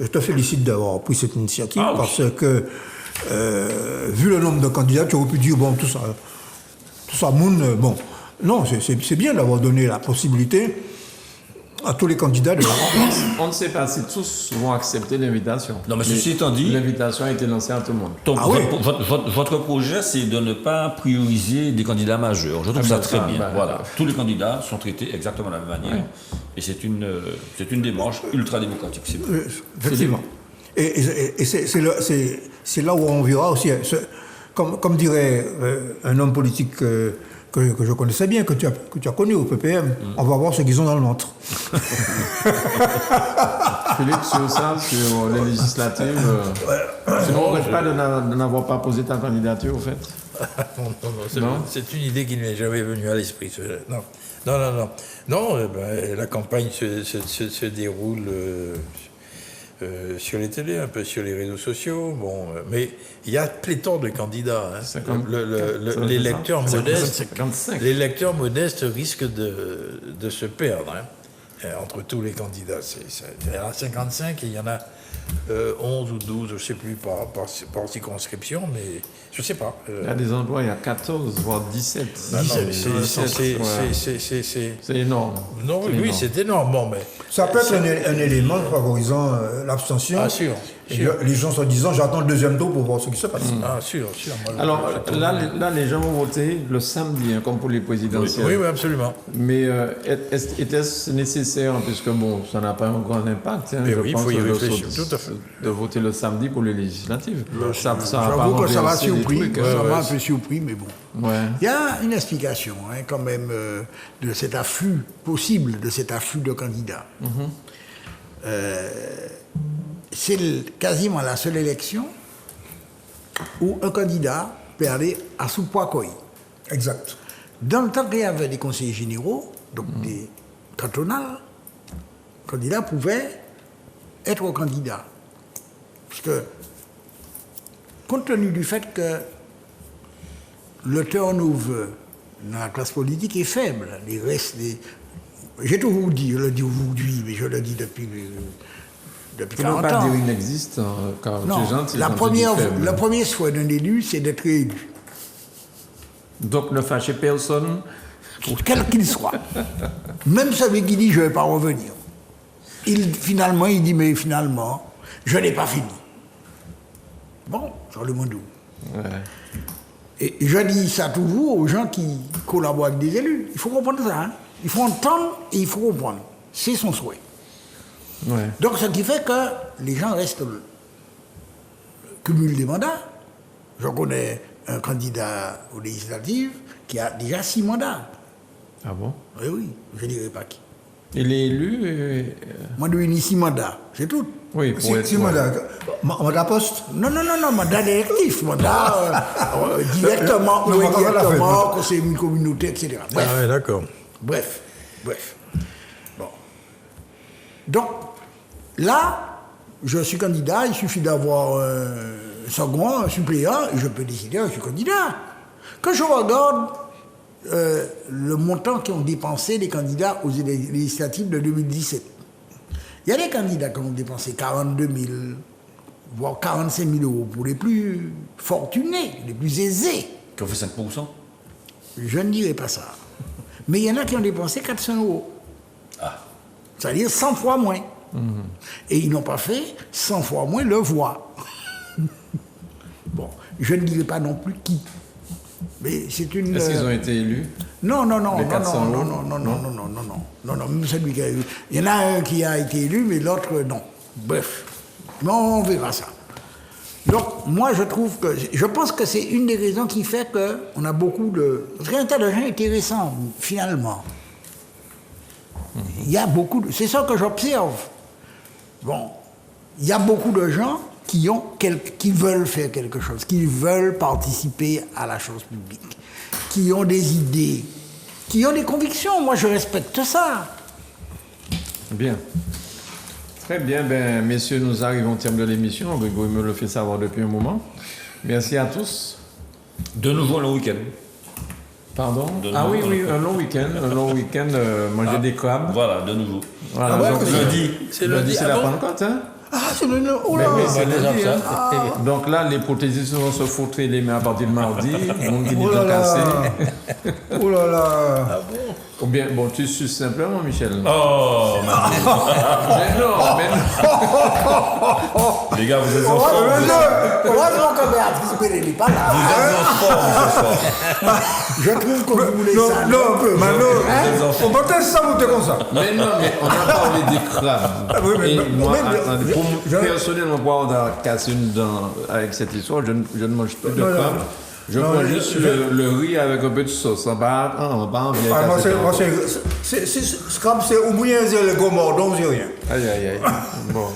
je te félicite d'avoir pris cette initiative Ah oui. parce que, vu le nombre de candidats, tu aurais pu dire, bon, tout ça, bon. Non, c'est bien d'avoir donné la possibilité à tous les candidats de... On ne sait pas si tous vont accepter l'invitation. Non, mais ceci étant dit- L'invitation a été lancée à tout le monde. Donc, Ah oui. votre projet, c'est de ne pas prioriser des candidats majeurs. Je trouve ça très bien. Voilà. Tous les candidats sont traités exactement de la même manière. Et c'est une démarche ultra démocratique. C'est bon. Effectivement. Et c'est là où on verra aussi, comme dirait un homme politique que je connaissais bien, que tu as connu au PPM, on va voir ce qu'ils ont dans le ventre. Philippe, sur ça, sur les législatives, sinon on ne regrette pas de n'avoir pas posé ta candidature, au fait. Non. C'est une idée qui ne m'est jamais venue à l'esprit. Non, la campagne se déroule sur les télés, un peu sur les réseaux sociaux. Bon, mais il y a pléthore de candidats. Hein. Les lecteurs modestes, 55. les lecteurs modestes risquent de se perdre entre tous les candidats. Il y en a 55 et il y en a 11 ou 12, je ne sais plus, par circonscription, mais je ne sais pas. Il y a des endroits, il y a 14, voire 17. C'est énorme. Non, oui, c'est énorme. Bon, mais Ça peut être un élément favorisant l'abstention. Ah, sûr. Les gens se disant, j'attends le deuxième tour pour voir ce qui se passe. Ah, sûr. Moi, Alors là, les gens vont voter le samedi, hein, comme pour les présidentielles. oui, absolument. Mais était-ce nécessaire, puisque bon, ça n'a pas un grand impact, hein, Et je oui, il pense, faut y de réfléchir, tout à fait. de voter le samedi pour les législatives. Ça va J'avoue que ça m'a renverser les surpris, trucs, hein. ça m'a un peu surpris, mais bon. Ouais. Il y a une explication, hein, quand même, de cet afflux possible, de cet afflux de candidats. C'est quasiment la seule élection où un candidat perdait à sous-poids. Exact. Dans le temps qu'il y avait des conseillers généraux, donc des cantonales, le candidat pouvait être candidat. Parce que, compte tenu du fait que le turnover dans la classe politique est faible, les restes des... J'ai toujours dit, je le dis aujourd'hui, mais je le dis depuis Tu ne peux 40 pas ans. dire inexiste, car Non, tu es gentil. la quand tu dis première, faible. le premier souhait d'un élu, c'est d'être élu, Donc ne fâchez personne. quel qu'il soit. Même celui qui dit je ne vais pas revenir. Finalement, il dit mais finalement, je n'ai pas fini. Bon, sur le monde où. Ouais. Et je dis ça toujours aux gens qui collaborent avec des élus. Il faut comprendre ça. Hein. Il faut entendre et il faut comprendre. C'est son souhait. Ouais. Donc, ce qui fait que les gens restent cumulent des mandats. Je connais un candidat aux législatives qui a déjà 6 mandats. Ah bon? Oui, oui, je ne dirai pas qui. Il est élu Moi, je lui 6 mandats, c'est tout. oui, pour être... Si mandat poste. Non, mandat électif, mandat directement ou Non, mandat indirectement, conseiller d'une communauté, etc. Bref. Ah, ouais, d'accord. Bref. Bon. Donc, là, je suis candidat, il suffit d'avoir un second, un suppléant, et je peux décider, je suis candidat. Quand je regarde le montant qu'ont dépensé les candidats aux législatives de 2017, il y a des candidats qui ont dépensé 42 000, voire 45 000 euros pour les plus fortunés, les plus aisés. Qui ont fait 5%. Je ne dirais pas ça. Mais il y en a qui ont dépensé 400 euros. Ah. C'est-à-dire 100 fois moins. Et ils n'ont pas fait 100 fois moins le voix. Bon, je ne dirais pas non plus qui. Mais c'est une... Est-ce qu'ils ont été élus? Non, Les 400 euros? non, même celui qui a eu. Il y en a un qui a été élu, mais l'autre, non. Bref. Mais on verra ça. Donc, moi, je pense que c'est une des raisons qui fait qu'on a beaucoup de... Parce qu'il y a un tas de gens intéressants, finalement. Il y a beaucoup de... C'est ça que j'observe. Bon, il y a beaucoup de gens qui veulent faire quelque chose, qui veulent participer à la chose publique, qui ont des idées, qui ont des convictions. Moi, je respecte ça. Bien. Très bien, ben, messieurs, nous arrivons au terme de l'émission. Grégory me le fait savoir depuis un moment. Merci à tous. De nouveau le week-end. Pardon? De Ah nouveau, oui, un long week-end, manger des crabes. Voilà, de nouveau. Voilà, Ah ouais, donc, lundi. c'est Lundi, c'est ah la bon Pentecôte, hein? Ah, c'est le... Oh là Mais oui, c'est déjà lundi, ça. hein. Donc là, les prothésistes vont se foutre les mains à partir de mardi. Le monde qui dit Oh là de là. casser. Oh là là. Ou bien, bon, tu suces simplement, Michel. Oh, Mais non. les gars, vous êtes en forme. Heureusement que Béatrice Pérez n'est pas là. Vous êtes en forme ce soir. Je trouve que vous voulez Non, ça. non, un peu, Mano. Vous êtes en On forme. va peut-être saboter comme ça. Mais non, mais on a parlé des crabes. oui, mais- Et moi, mais- attendez, personnellement, pour avoir cassé une dent avec cette histoire, je ne mange plus de Non, non. crabes. Je Non, prends je- juste je- le riz avec un peu de sauce. On va envie de Ah, moi, casser Scrap, c'est au moyen le gros mordon, j'ai rien. Aïe. Bon.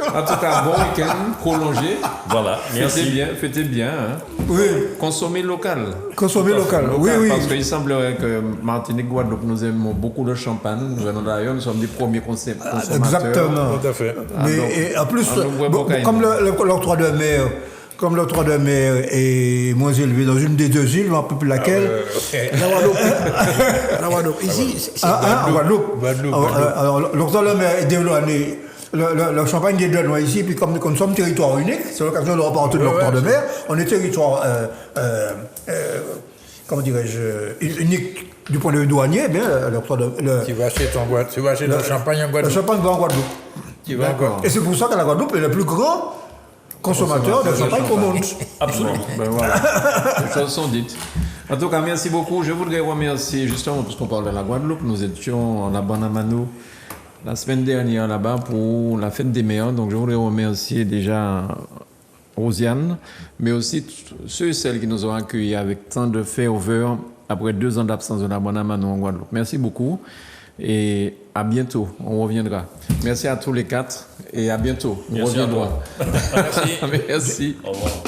En tout cas, bon week-end prolongé. Voilà, merci. Fêtez bien. Hein. Oui, Consommez local. consommer local. Oui, oui. Parce qu'il semblerait que Martinique, Guadeloupe, nous aimons beaucoup de champagne. Nous venons d'ailleurs, nous sommes des premiers consommateurs. Exactement. Tout à fait. Mais et en plus, on ouvre bon, Bocaine. comme l'octroi de mer, est moins élevé dans une des deux îles, je ne me rappelle plus laquelle. La Guadeloupe. Ici, c'est En Guadeloupe. Guadeloupe. Alors, l'octroi de mer est développé. Le champagne est donné ici, puis comme nous sommes territoire unique, c'est l'occasion de repartir de l'octroi de mer, on est territoire, comment dirais-je, unique du point de vue douanier, eh bien, l'octroi de Tu vas acheter ton champagne en le Guadeloupe. champagne va en Guadeloupe. Tu vas encore. Et c'est pour ça que la Guadeloupe est le plus grand consommateurs de champagne qu'on monte. Absolument. Ben voilà, les choses sont dites. En tout cas, merci beaucoup. Je voudrais remercier, justement, puisqu'on parle de la Guadeloupe, nous étions en Abanamano la semaine dernière là-bas pour la fête des mères. Donc, je voudrais remercier déjà Rosiane, mais aussi ceux et celles qui nous ont accueillis avec tant de ferveur après 2 ans d'absence de la Abanamano en Guadeloupe. Merci beaucoup et à bientôt. On reviendra. Merci à tous les 4 et à bientôt. On Merci à reviendra. toi. Merci. Merci. Au revoir.